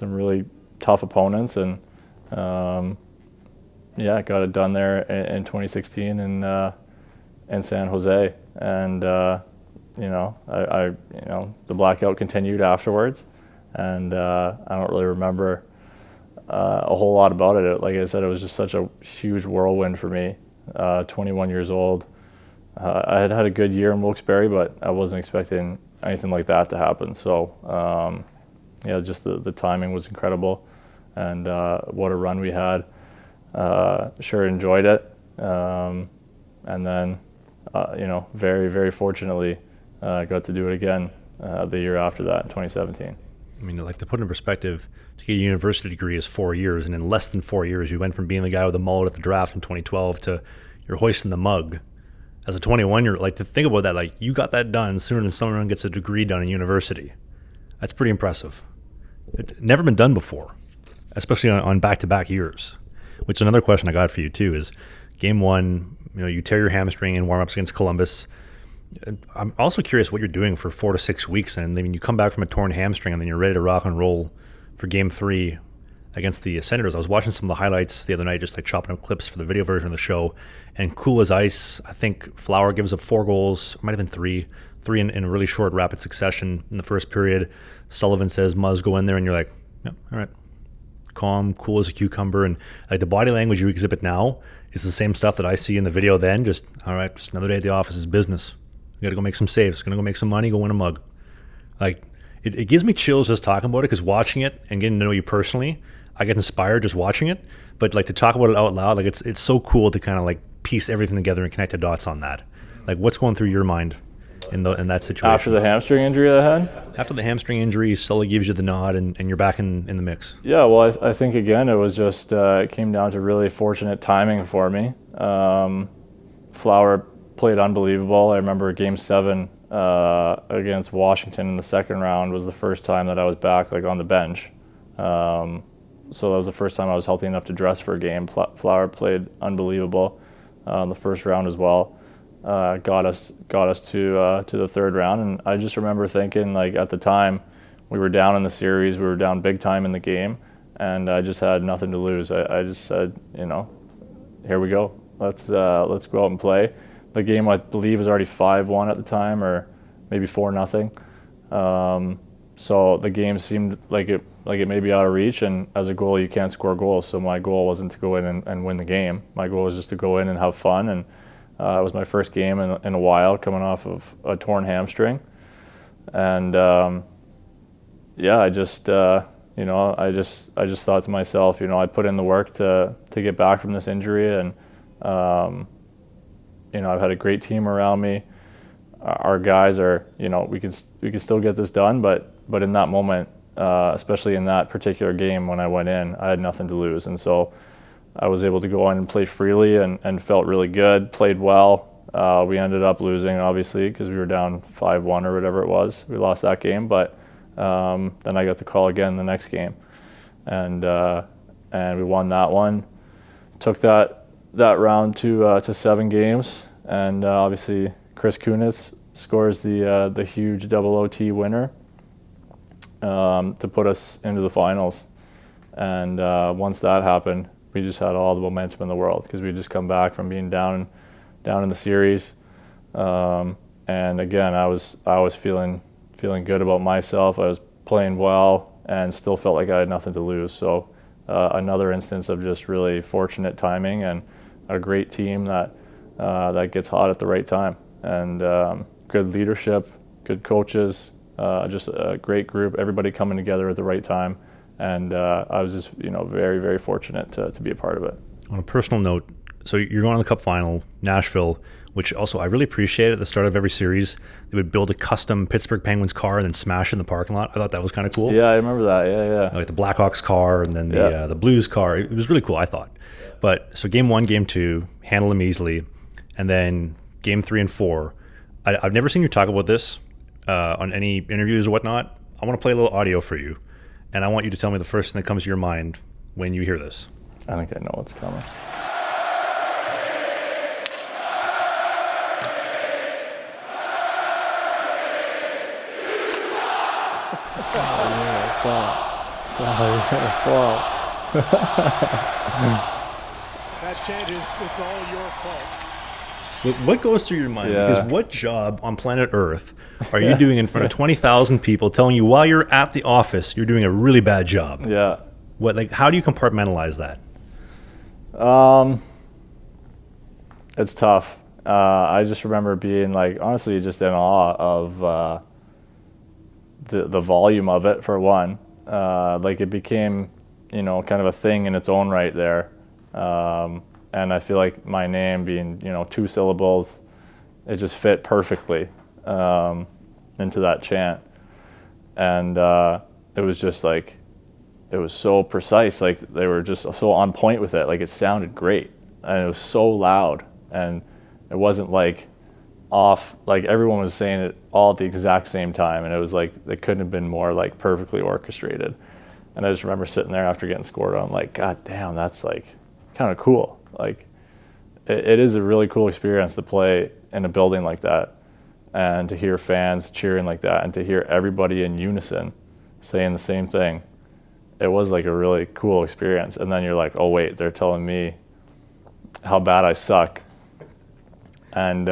really tough opponents, and got it done there in 2016 in San Jose. And the blackout continued afterwards, and I don't really remember a whole lot about it. Like I said, it was just such a huge whirlwind for me. 21 years old. I had a good year in Wilkes-Barre, but I wasn't expecting anything like that to happen. So, just the timing was incredible, and what a run we had. Sure enjoyed it, and then, very, very fortunately, got to do it again the year after that in 2017. I mean, like, to put it in perspective, to get a university degree is 4 years, and in less than 4 years, you went from being the guy with the mullet at the draft in 2012 to you're hoisting the mug. As a 21-year-old, like, to think about that, like, you got that done sooner than someone gets a degree done in university. That's pretty impressive. It's never been done before, especially on back-to-back years. Which is another question I got for you, too, is Game 1, you tear your hamstring in warm-ups against Columbus. I'm also curious what you're doing for 4 to 6 weeks, and then you come back from a torn hamstring, and then you're ready to rock and roll for Game 3 against the Senators. I was watching some of the highlights the other night, just like chopping up clips for the video version of the show, and cool as ice. I think Flower gives up 4 goals, might have been three in a really short, rapid succession in the first period. Sullivan says, "Muzz, go in there," and you're like, "Yeah, all right." Calm, cool as a cucumber, and like the body language you exhibit now is the same stuff that I see in the video then. Just, all right, just another day at the office is business. We got to go make some saves. Going to go make some money, go win a mug. Like, It gives me chills just talking about it, because watching it and getting to know you personally, I get inspired just watching it. But like to talk about it out loud, like it's so cool to kind of like piece everything together and connect the dots on that. Like what's going through your mind in that situation? After the hamstring injury I had? After the hamstring injury, Sully gives you the nod and you're back in the mix. Yeah, well, I think again it was just it came down to really fortunate timing for me. Flower played unbelievable. I remember Game 7 against Washington in the second round was the first time that I was back like on the bench. So that was the first time I was healthy enough to dress for a game. Flower played unbelievable the first round as well. Got us to the third round, and I just remember thinking, like, at the time we were down in the series, we were down big time in the game, and I just had nothing to lose. I just said, here we go. Let's go out and play. The game, I believe, was already 5-1 at the time, or maybe 4-0. So the game seemed like it may be out of reach, and as a goalie, you can't score goals. So my goal wasn't to go in and win the game. My goal was just to go in and have fun, and it was my first game in a while, coming off of a torn hamstring. And I just thought to myself, I put in the work to get back from this injury, and I've had a great team around me. Our guys are, we can still get this done, but in that moment, especially in that particular game when I went in, I had nothing to lose, and so I was able to go on and play freely and felt really good, played well. We ended up losing, obviously, because we were down 5-1 or whatever it was. We lost that game, but then I got the call again the next game, and we won that one. Took that round to 7 games, and obviously Chris Kunitz scores the huge double OT winner to put us into the finals. And once that happened, we just had all the momentum in the world, because we just come back from being down in the series. And again, I was feeling good about myself. I was playing well and still felt like I had nothing to lose. So another instance of just really fortunate timing and a great team that gets hot at the right time, and good leadership, good coaches, just a great group, everybody coming together at the right time. And I was just, very, very fortunate to be a part of it. On a personal note, so you're going to the Cup final, Nashville, which also I really appreciate. At the start of every series, they would build a custom Pittsburgh Penguins car and then smash it in the parking lot. I thought that was kind of cool. Yeah, I remember that. Yeah. Like the Blackhawks car and then the Blues car. It was really cool, I thought. But so Game 1, Game 2, handle them easily. And then Game 3 and 4, I've never seen you talk about this on any interviews or whatnot. I want to play a little audio for you. And I want you to tell me the first thing that comes to your mind when you hear this. I think I know what's coming. That changes. It's all your fault. What goes through your mind? Yeah. Because what job on planet Earth are you doing in front of 20,000 people telling you while you're at the office you're doing a really bad job? Yeah. How do you compartmentalize that? It's tough. I just remember being honestly just in awe of the volume of it, for one. It became, kind of a thing in its own right there. And I feel like my name being, 2 syllables, it just fit perfectly into that chant. And it was just it was so precise. They were just so on point with it. It sounded great. And it was so loud. And it wasn't off. Everyone was saying it all at the exact same time. And it was it couldn't have been more perfectly orchestrated. And I just remember sitting there after getting scored on, God damn, that's kind of cool. It is a really cool experience to play in a building like that, and to hear fans cheering like that, and to hear everybody in unison saying the same thing. It was a really cool experience. And then you're oh wait, they're telling me how bad I suck. And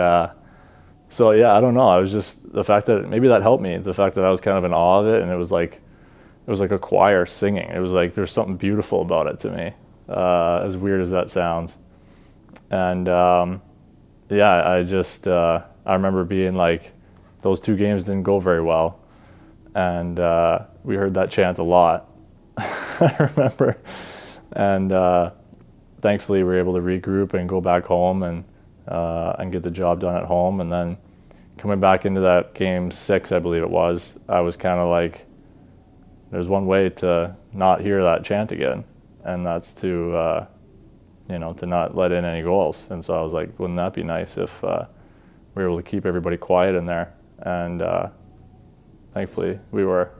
so yeah, I don't know. I was just, the fact that maybe that helped me, the fact that I was kind of in awe of it, and it was like a choir singing. It was there's something beautiful about it to me, as weird as that sounds. And I remember being those 2 games didn't go very well, and we heard that chant a lot. I remember, and thankfully we were able to regroup and go back home and get the job done at home. And then coming back into that game 6, I believe it was, I was kind of like, there's one way to not hear that chant again, and that's to to not let in any goals. And so I was like, wouldn't that be nice if we were able to keep everybody quiet in there? And thankfully we were.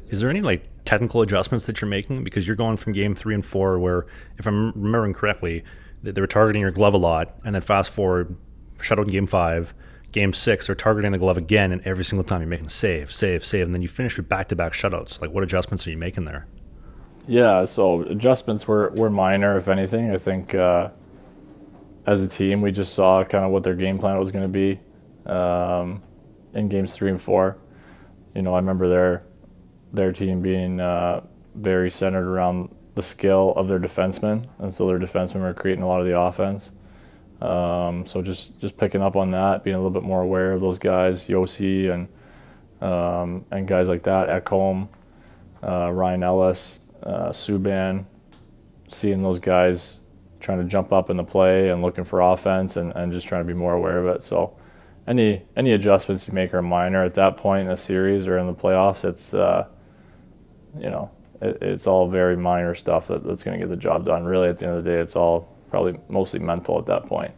Is there any like technical adjustments that you're making? Because you're going from game 3 and 4 where, if I'm remembering correctly, they were targeting your glove a lot, and then fast forward, shutout in game 5, game 6, they're targeting the glove again, and every single time you're making a save, and then you finish with back-to-back shutouts. Like, what adjustments are you making there? Yeah, so adjustments were minor, if anything. I think as a team, we just saw kind of what their game plan was going to be in games 3 and 4. I remember their team being very centered around the skill of their defensemen, and so their defensemen were creating a lot of the offense. So just picking up on that, being a little bit more aware of those guys, Yossi and guys like that, Ekholm, Ryan Ellis, Subban, seeing those guys trying to jump up in the play and looking for offense and just trying to be more aware of it. So any adjustments you make are minor at that point in a series or in the playoffs. It's it's all very minor stuff that's going to get the job done. Really, at the end of the day, it's all probably mostly mental at that point.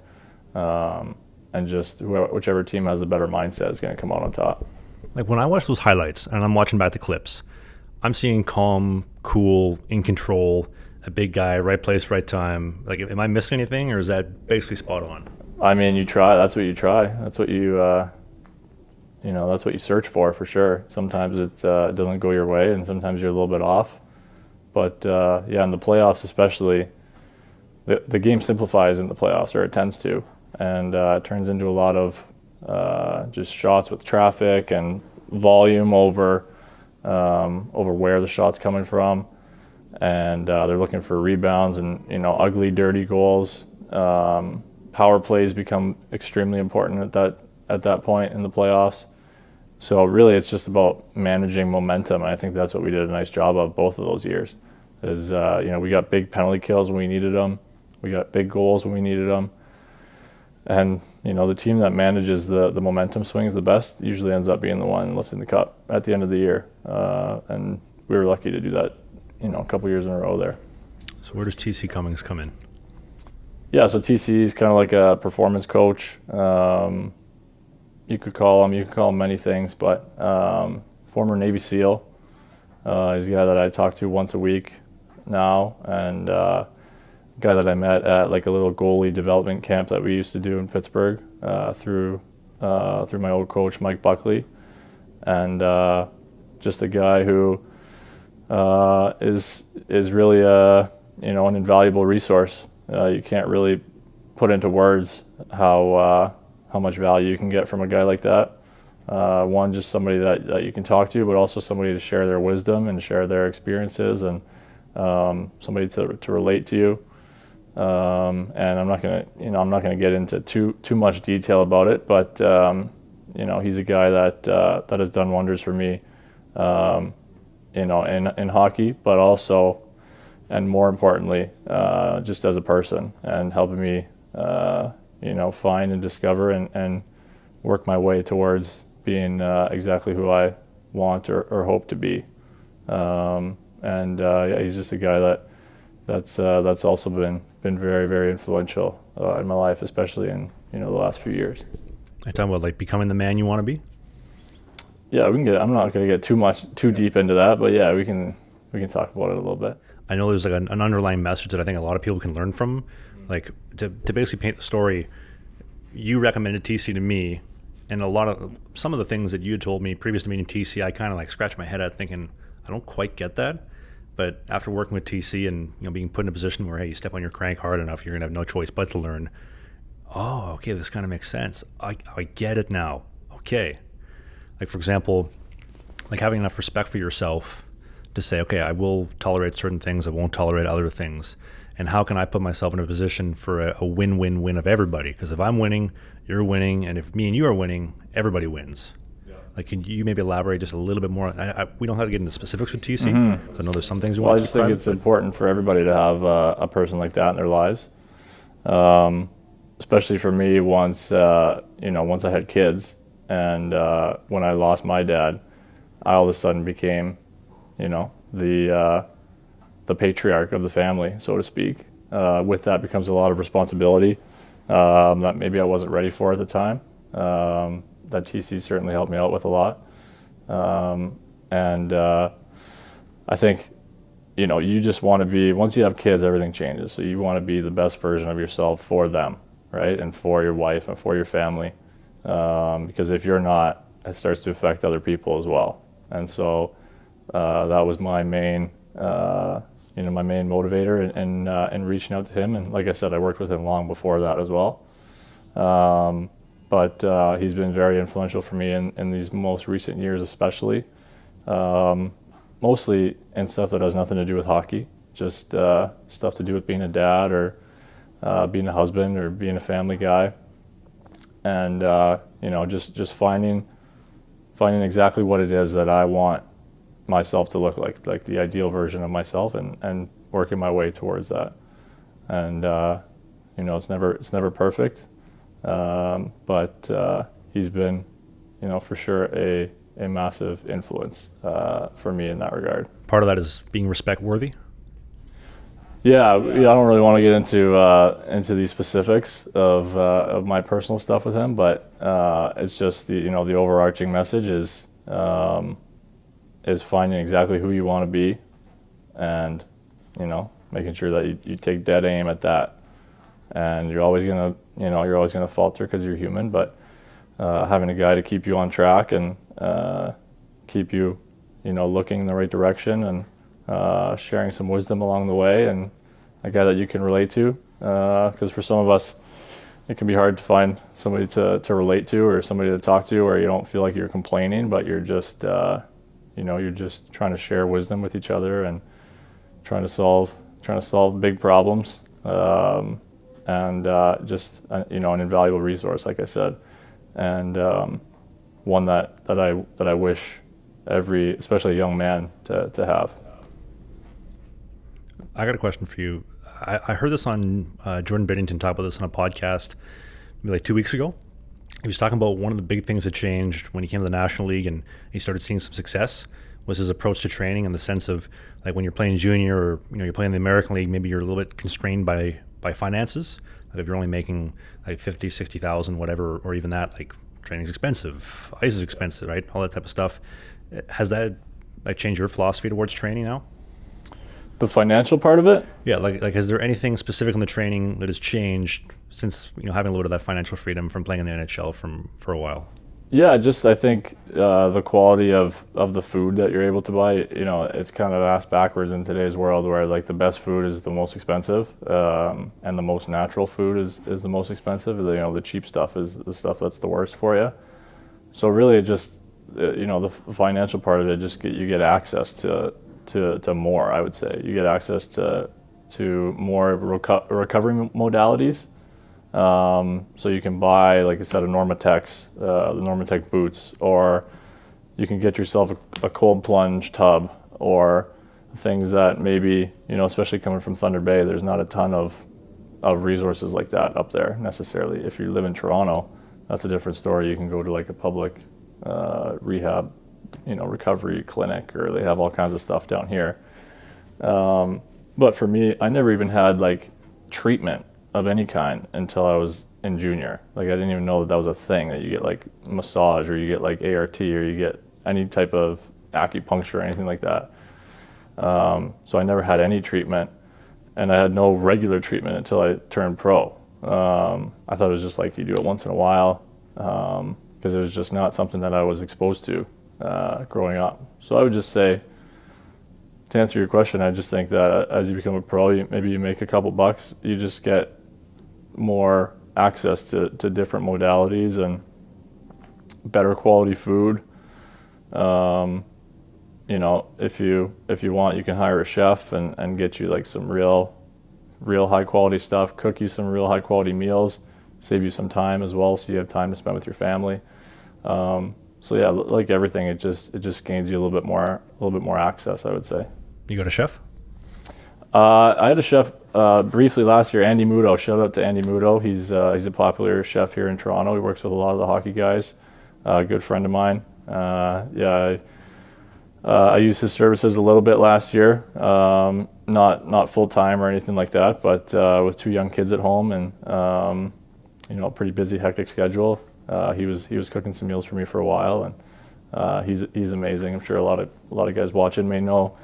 And just whichever team has a better mindset is going to come out on top. Like when I watch those highlights and I'm watching back the clips, I'm seeing calm, cool, in control, a big guy, right place, right time. Like, am I missing anything, or is that basically spot on? I mean, you try. That's what you try. That's what you, that's what you search for sure. Sometimes it doesn't go your way, and sometimes you're a little bit off. But in the playoffs especially, the game simplifies in the playoffs, or it tends to, and it turns into a lot of just shots with traffic and volume over where the shot's coming from, and they're looking for rebounds and ugly, dirty goals. Power plays become extremely important at that point in the playoffs. So really, it's just about managing momentum, and I think that's what we did a nice job of both of those years. Is we got big penalty kills when we needed them, we got big goals when we needed them, and the team that manages the momentum swings the best usually ends up being the one lifting the cup at the end of the year. And we were lucky to do that, a couple years in a row there. So where does TC Cummings come in? Yeah, so TC is kind of like a performance coach. You could call him many things, but former Navy SEAL. He's a guy that I talk to once a week now, and a guy that I met at like a little goalie development camp that we used to do in Pittsburgh through my old coach Mike Buckley, and just a guy who is really an invaluable resource. You can't really put into words how much value you can get from a guy like that. One, just somebody that you can talk to, but also somebody to share their wisdom and share their experiences, and somebody to relate to you. And I'm not gonna get into too much detail about it, but he's a guy that has done wonders for me, in hockey, but also, and more importantly, just as a person, and helping me, find and discover and work my way towards being exactly who I want or hope to be. He's just a guy that's also been very, very influential in my life, especially in the last few years. I talking about like becoming the man you want to be? Yeah, I'm not going to get too deep into that, but yeah, we can talk about it a little bit. I know there's like an underlying message that I think a lot of people can learn from. Like to basically paint the story, you recommended TC to me, and some of the things that you had told me previous to meeting TC, I kind of like scratched my head at thinking, I don't quite get that. But after working with TC and being put in a position where, hey, you step on your crank hard enough, you're gonna have no choice but to learn. Oh, okay, this kind of makes sense. I get it now. Okay, like for example, like having enough respect for yourself to say, okay, I will tolerate certain things, I won't tolerate other things, and how can I put myself in a position for a win-win-win of everybody? Because if I'm winning, you're winning, and if me and you are winning, everybody wins. Yeah. Like, can you maybe elaborate just a little bit more? We don't have to get into specifics with TC. So I know there's some things we want to I just think it's important for everybody to have a person like that in their lives. Especially for me, once I had kids, and when I lost my dad, I all of a sudden became, the patriarch of the family, so to speak. With that becomes a lot of responsibility that maybe I wasn't ready for at the time. That TC certainly helped me out with a lot. And I think, you just want to be, once you have kids, everything changes. So you want to be the best version of yourself for them, right? And for your wife and for your family. Because if you're not, it starts to affect other people as well. And so that was my main, my main motivator in reaching out to him. And like I said, I worked with him long before that as well. But he's been very influential for me in these most recent years, especially. Mostly in stuff that has nothing to do with hockey, just stuff to do with being a dad or being a husband or being a family guy. And, just finding exactly what it is that I want myself to look like the ideal version of myself, and working my way towards that. And it's never perfect, but he's been for sure a massive influence for me in that regard. Part of that is being respect worthy. Yeah, I don't really want to get into these specifics of my personal stuff with him, but it's just the overarching message is finding exactly who you want to be, and making sure that you take dead aim at that. And you're always gonna falter because you're human, but having a guy to keep you on track and keep you looking in the right direction, and sharing some wisdom along the way, and a guy that you can relate to, because for some of us it can be hard to find somebody to relate to, or somebody to talk to, where you don't feel like you're complaining, but you're just you're just trying to share wisdom with each other and trying to solve big problems, and just an invaluable resource, like I said, and one that I wish especially a young man to have. I got a question for you. I heard this on Jordan Binnington talk about this on a podcast maybe like 2 weeks ago. He was talking about one of the big things that changed when he came to the National League and he started seeing some success was his approach to training, in the sense of, like, when you're playing junior, or you're playing the American League, maybe you're a little bit constrained by finances. Like, if you're only making like 50, 60,000, whatever, or even that, like, training's expensive, ice is expensive, right? All that type of stuff. Has that changed your philosophy towards training now? The financial part of it? Yeah, like is there anything specific in the training that has changed since having a little bit of that financial freedom from playing in the NHL for a while? Yeah, I think the quality of the food that you're able to buy, it's kind of ass backwards in today's world, where like the best food is the most expensive, and the most natural food is the most expensive. The cheap stuff is the stuff that's the worst for you. So really, it just the financial part of it, just you get access to more. I would say you get access to more recovery modalities. So you can buy, like I said, a Normatex, the Normatec boots, or you can get yourself a cold plunge tub, or things that maybe, especially coming from Thunder Bay, there's not a ton of resources like that up there necessarily. If you live in Toronto, that's a different story. You can go to like a public rehab, recovery clinic, or they have all kinds of stuff down here. But for me, I never even had like treatment of any kind until I was in junior. Like, I didn't even know that was a thing, that you get like massage, or you get like ART, or you get any type of acupuncture or anything like that. So I never had any treatment, and I had no regular treatment until I turned pro. I thought it was just like you do it once in a while, because it was just not something that I was exposed to growing up. So I would just say, to answer your question, I just think that as you become a pro, maybe you make a couple bucks, you just get more access to different modalities and better quality food. If you want, you can hire a chef and get you like some real high quality stuff, cook you some real high quality meals, save you some time as well, so you have time to spend with your family. So yeah, like everything, it just gains you a little bit more access, I would say. You got a chef? I had a chef briefly last year, Andy Muto. Shout out to Andy Muto. He's a popular chef here in Toronto. He works with a lot of the hockey guys. A good friend of mine. I used his services a little bit last year. Not full time or anything like that, but with 2 young kids at home and a pretty busy, hectic schedule. He was cooking some meals for me for a while, and he's amazing. I'm sure a lot of guys watching may know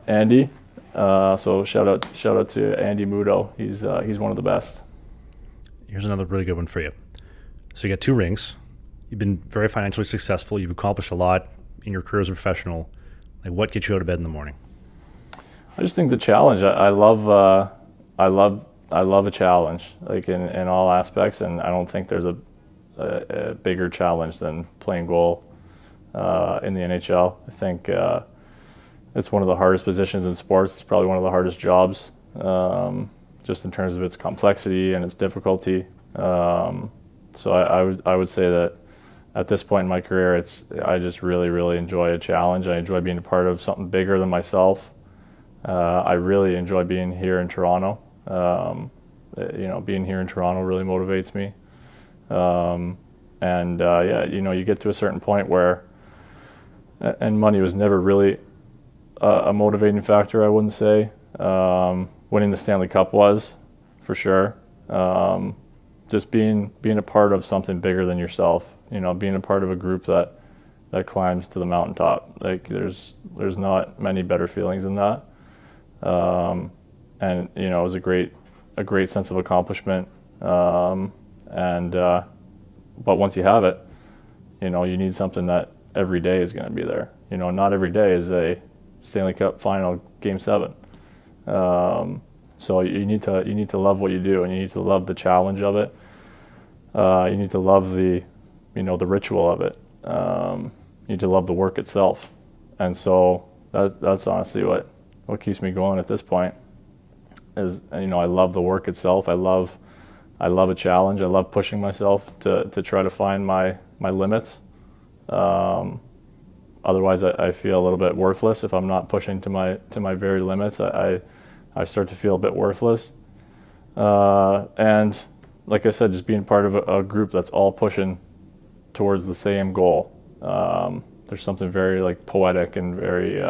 Andy. So shout out to Andy Muto. He's one of the best. Here's another really good one for you. So you got 2 rings. You've been very financially successful. You've accomplished a lot in your career as a professional. Like, what gets you out of bed in the morning? I just think the challenge. I love a challenge, like in all aspects, and I don't think there's a bigger challenge than playing goal in the NHL. I think it's one of the hardest positions in sports. It's probably one of the hardest jobs, just in terms of its complexity and its difficulty. So I would say that at this point in my career, I just really, really enjoy a challenge. I enjoy being a part of something bigger than myself. I really enjoy being here in Toronto. Being here in Toronto really motivates me. You get to a certain point where, and money was never really a motivating factor, I wouldn't say. Winning the Stanley Cup was, for sure. Just being a part of something bigger than yourself. Being a part of a group that climbs to the mountaintop. Like there's not many better feelings than that. It was a great sense of accomplishment. But once you have it, you need something that every day is going to be there. Not every day is a Stanley Cup final Game 7. So you need to love what you do, and you need to love the challenge of it. You need to love the ritual of it. You need to love the work itself. And so that's honestly what keeps me going at this point. Is I love the work itself. I love a challenge. I love pushing myself to try to find my limits. Otherwise, I feel a little bit worthless if I'm not pushing to my very limits. I start to feel a bit worthless. And like I said, just being part of a group that's all pushing towards the same goal. There's something very poetic and very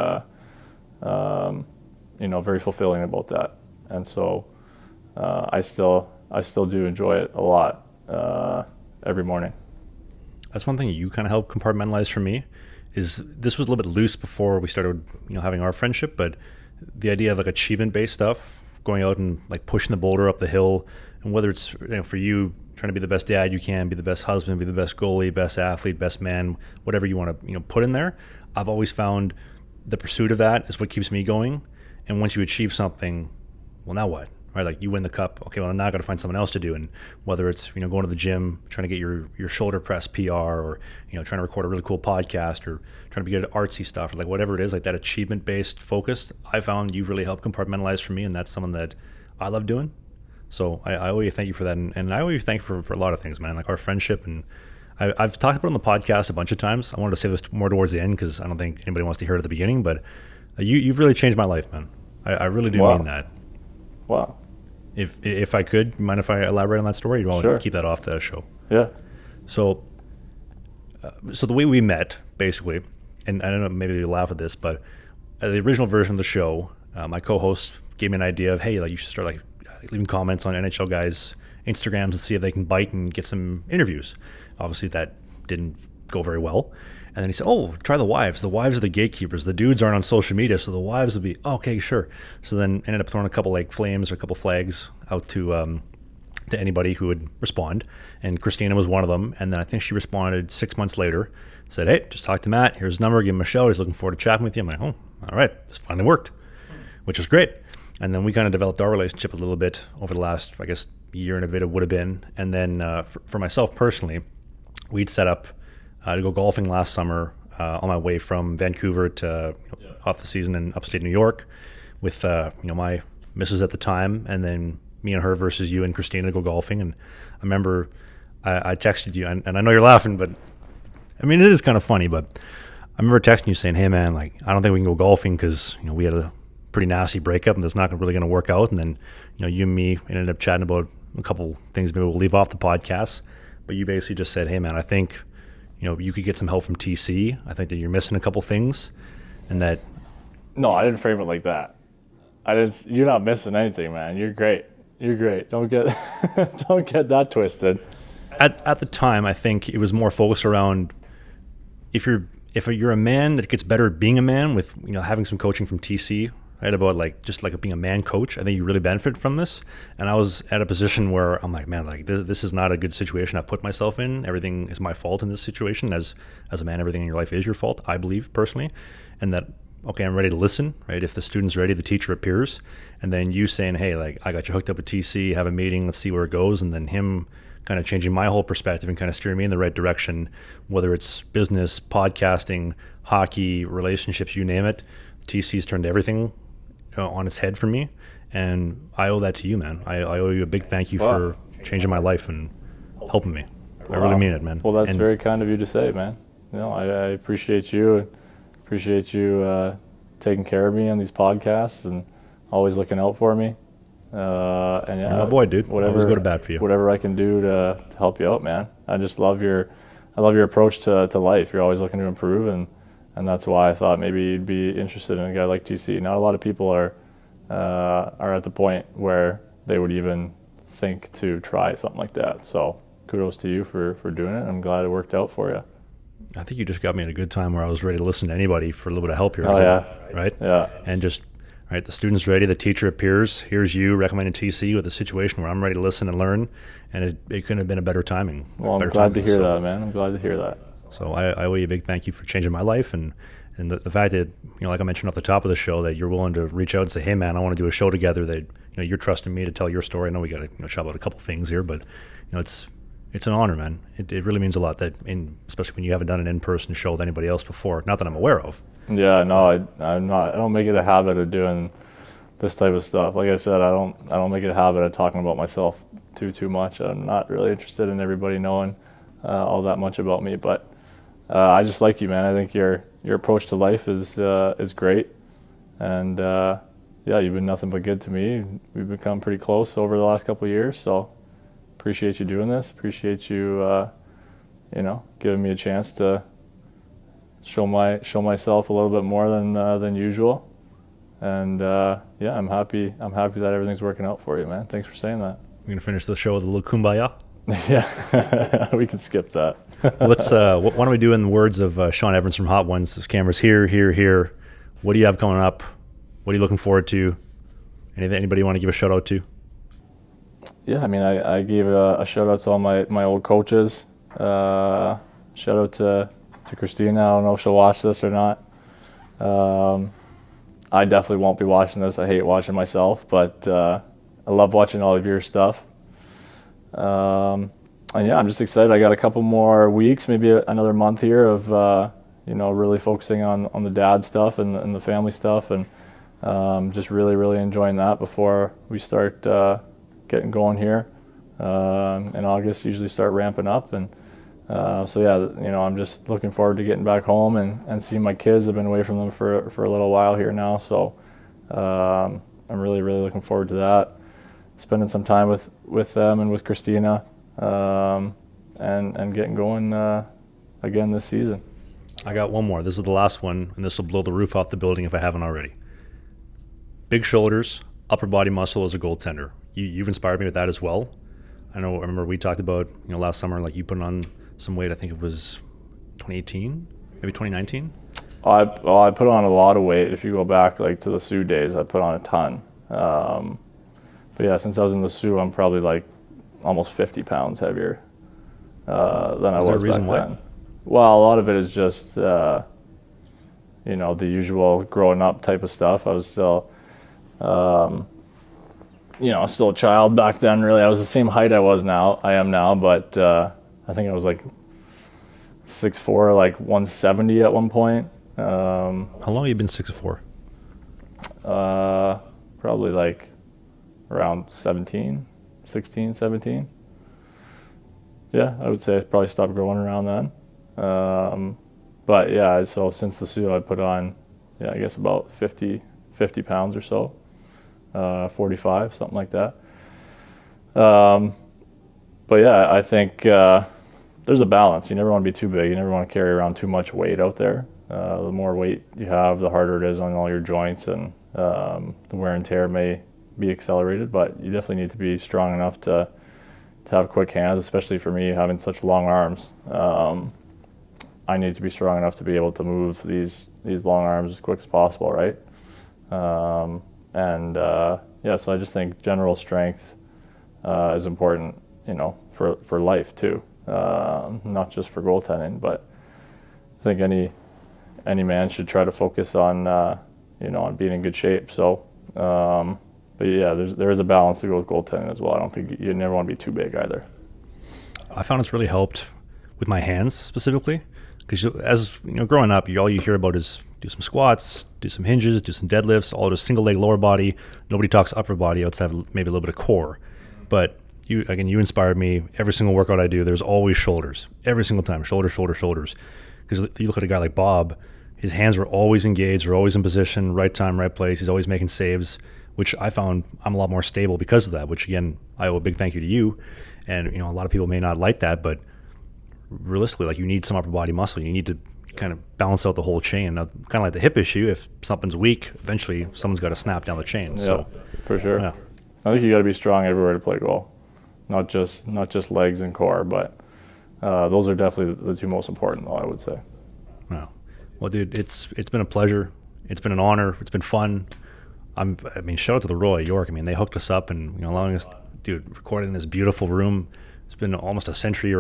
very fulfilling about that. And so I still do enjoy it a lot every morning. That's one thing you kind of helped compartmentalize for me. Is this was a little bit loose before we started, having our friendship, but the idea of achievement-based stuff, going out and pushing the boulder up the hill, and whether it's for you trying to be the best dad you can, be the best husband, be the best goalie, best athlete, best man, whatever you want to put in there. I've always found the pursuit of that is what keeps me going. And once you achieve something, well, now what? Right? You win the cup. Okay, well, now I got to find something else to do. And whether it's going to the gym, trying to get your shoulder press PR, or trying to record a really cool podcast, or trying to be good at artsy stuff, or whatever it is, that achievement based focus, I found you've really helped compartmentalize for me, and that's something that I love doing. So I owe you thank you for that, and I owe you thank you for a lot of things, man. Our friendship, and I've talked about it on the podcast a bunch of times. I wanted to say this more towards the end because I don't think anybody wants to hear it at the beginning, but you've really changed my life, man. I really do mean that. Wow. If I could, mind if I elaborate on that story? You want to keep that off the show? Yeah. So the way we met, basically, and I don't know, maybe you'll laugh at this, but the original version of the show, my co-host gave me an idea of, hey, you should start leaving comments on NHL guys' Instagrams and see if they can bite and get some interviews. Obviously, that didn't go very well. And then he said, oh, try the wives. The wives are the gatekeepers. The dudes aren't on social media, so the wives will be, okay, sure. So then ended up throwing a couple flames or a couple flags out to anybody who would respond. And Christina was one of them. And then I think she responded 6 months later, said, hey, just talk to Matt. Here's his number. Give him a shout. He's looking forward to chatting with you. I'm like, oh, all right. This finally worked, which was great. And then we kind of developed our relationship a little bit over the last, I guess, year and a bit it would have been. And then for myself personally, we'd set up to go golfing last summer on my way from Vancouver to off the season in upstate New York with my missus at the time, and then me and her versus you and Christina to go golfing. And I remember I texted you, and I know you're laughing, but I mean, it is kind of funny, but I remember texting you saying, "Hey, man, like I don't think we can go golfing because we had a pretty nasty breakup and that's not really going to work out." And then you and me ended up chatting about a couple things maybe we'll leave off the podcast. But you basically just said, "Hey, man, I think you could get some help from TC. I think that you're missing a couple things, and that." No, I didn't frame it like that. You're not missing anything, man. You're great. You're great. Don't get don't get that twisted. At the time, I think it was more focused around if you're a man that gets better at being a man with having some coaching from TC, right? About just being a man coach. I think you really benefit from this. And I was at a position where I'm like, man, like this is not a good situation I've put myself in. Everything is my fault in this situation. As a man, everything in your life is your fault, I believe personally, and that. Okay, I'm ready to listen, right? If the student's ready, the teacher appears. And then you saying, hey, like, I got you hooked up with TC, have a meeting, let's see where it goes. And then him kind of changing my whole perspective and kind of steering me in the right direction, whether it's business, podcasting, hockey, relationships, you name it. TC's turned everything on its head for me. And I owe that to you, man. I owe you a big thank you for changing my life and helping me. I really mean it, man. Well, that's very kind of you to say, man. I appreciate you. Appreciate you taking care of me on these podcasts and always looking out for me. And yeah, you're my boy, dude. Whatever, always go to bat for you. Whatever I can do to help you out, man. I just love your approach to life. You're always looking to improve, and that's why I thought maybe you'd be interested in a guy like TC. Not a lot of people are at the point where they would even think to try something like that. So kudos to you for doing it. I'm glad it worked out for you. I think you just got me at a good time where I was ready to listen to anybody for a little bit of help here. Oh, yeah. Right? Yeah. And just, right, the student's ready, the teacher appears, here's you recommending TC with a situation where I'm ready to listen and learn, and it couldn't have been a better timing. Well, I'm glad to hear that, man. I'm glad to hear that. So I owe you a big thank you for changing my life, and the fact that, like I mentioned off the top of the show, that you're willing to reach out and say, hey, man, I want to do a show together, that you're trusting me to tell your story. I know we got to chat about a couple things here, but it's an honor, man. It really means a lot, especially when you haven't done an in-person show with anybody else before. Not that I'm aware of. Yeah, no, I'm not. I don't make it a habit of doing this type of stuff. Like I said, I don't make it a habit of talking about myself too much. I'm not really interested in everybody knowing all that much about me. But I just like you, man. I think your approach to life is great, and yeah, you've been nothing but good to me. We've become pretty close over the last couple of years, so. Appreciate you doing this. Appreciate you, giving me a chance to show myself a little bit more than usual. And yeah, I'm happy that everything's working out for you, man. Thanks for saying that. We're gonna finish the show with a little kumbaya. Yeah, we can skip that. Let's. Why don't we do in the words of Sean Evans from Hot Ones? His camera's here. What do you have coming up? What are you looking forward to? Anybody you want to give a shout out to? Yeah, I mean, I gave a shout out to all my old coaches. Shout out to Christina. I don't know if she'll watch this or not. I definitely won't be watching this. I hate watching myself, but I love watching all of your stuff. And yeah, I'm just excited. I got a couple more weeks, maybe another month here of really focusing on the dad stuff and the family stuff, and just really enjoying that before we start getting going here in August. Usually start ramping up, and so yeah, I'm just looking forward to getting back home and seeing my kids. I've been away from them for a little while here now, so I'm really looking forward to that. Spending some time with them and with Christina, and getting going again this season. I got one more. This is the last one, and this will blow the roof off the building if I haven't already. Big shoulders, upper body muscle as a goaltender. You've inspired me with that as well. I remember we talked about last summer, like you putting on some weight. I think it was 2018, maybe 2019. I put on a lot of weight. If you go back like to the Sioux days, I put on a ton. But yeah, since I was in the Sioux, I'm probably like almost 50 pounds heavier than I was back then. Well, a lot of it is just the usual growing up type of stuff. I was still still a child back then, really. I was the same height I am now, but I think I was like 6'4", like 170 at one point. How long have you been 6'4"? Probably like around 16, 17. Yeah, I would say I probably stopped growing around then. But yeah, so since the seal, I put on, I guess about 50 pounds or so, 45, something like that. But yeah, I think there's a balance. You never want to be too big. You never want to carry around too much weight out there. The more weight you have, the harder it is on all your joints, and the wear and tear may be accelerated, but you definitely need to be strong enough to have quick hands, especially for me having such long arms. I need to be strong enough to be able to move these long arms as quick as possible, right? So I just think general strength is important, for life too, not just for goaltending. But I think any man should try to focus on on being in good shape. So, but yeah, there is a balance to go with goaltending as well. I don't think you never want to be too big either. I found it's really helped with my hands specifically, because as growing up, all you hear about is do some squats, do some hinges, do some deadlifts, all just single leg lower body. Nobody talks upper body outside of maybe a little bit of core. But you inspired me. Every single workout I do, there's always shoulders. Every single time, shoulders. Because you look at a guy like Bob, his hands are always engaged, are always in position, right time, right place. He's always making saves, which I found I'm a lot more stable because of that, which again, I owe a big thank you to you. And a lot of people may not like that, but realistically, you need some upper body muscle. You need to kind of balance out the whole chain. Now, kind of like the hip issue, if something's weak, eventually someone's got to snap down the chain. Yeah, so for sure. Yeah. I think you got to be strong everywhere to play goal, not just legs and core, but those are definitely the two most important, though, I would say. Wow. Well, dude, it's been a pleasure. It's been an honor. It's been fun. Shout out to the Royal York. They hooked us up and allowing us, recording in this beautiful room. It's been almost a century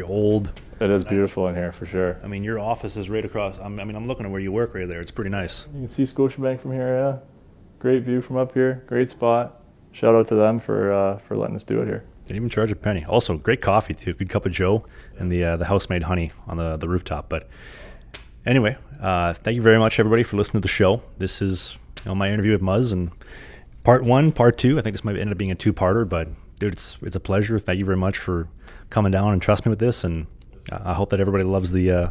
old. It is beautiful in here for sure. Your office is right across. I'm looking at where you work right there. It's pretty nice. You can see Scotiabank from here. Yeah, great view from up here. Great spot. Shout out to them for letting us do it here. Didn't even charge a penny. Also, great coffee too. Good cup of Joe and the house-made honey on the rooftop. But anyway, thank you very much, everybody, for listening to the show. This is my interview with Muzz, and part 1, part 2. I think this might end up being a 2-parter, but dude, it's a pleasure. Thank you very much for coming down and trusting me with this, and I hope that everybody loves the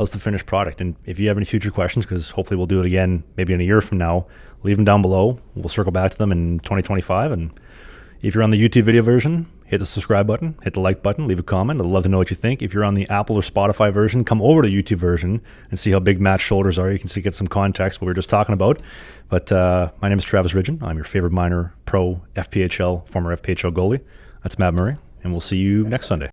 finished product. And if you have any future questions, because hopefully we'll do it again maybe in a year from now, leave them down below. We'll circle back to them in 2025. And if you're on the YouTube video version, hit the subscribe button, hit the like button, leave a comment. I'd love to know what you think. If you're on the Apple or Spotify version, come over to the YouTube version and see how big Matt's shoulders are. You can get some context what we were just talking about. But my name is Travis Ridgen. I'm your favorite minor pro FPHL, former FPHL goalie. That's Matt Murray, and we'll see you next Sunday.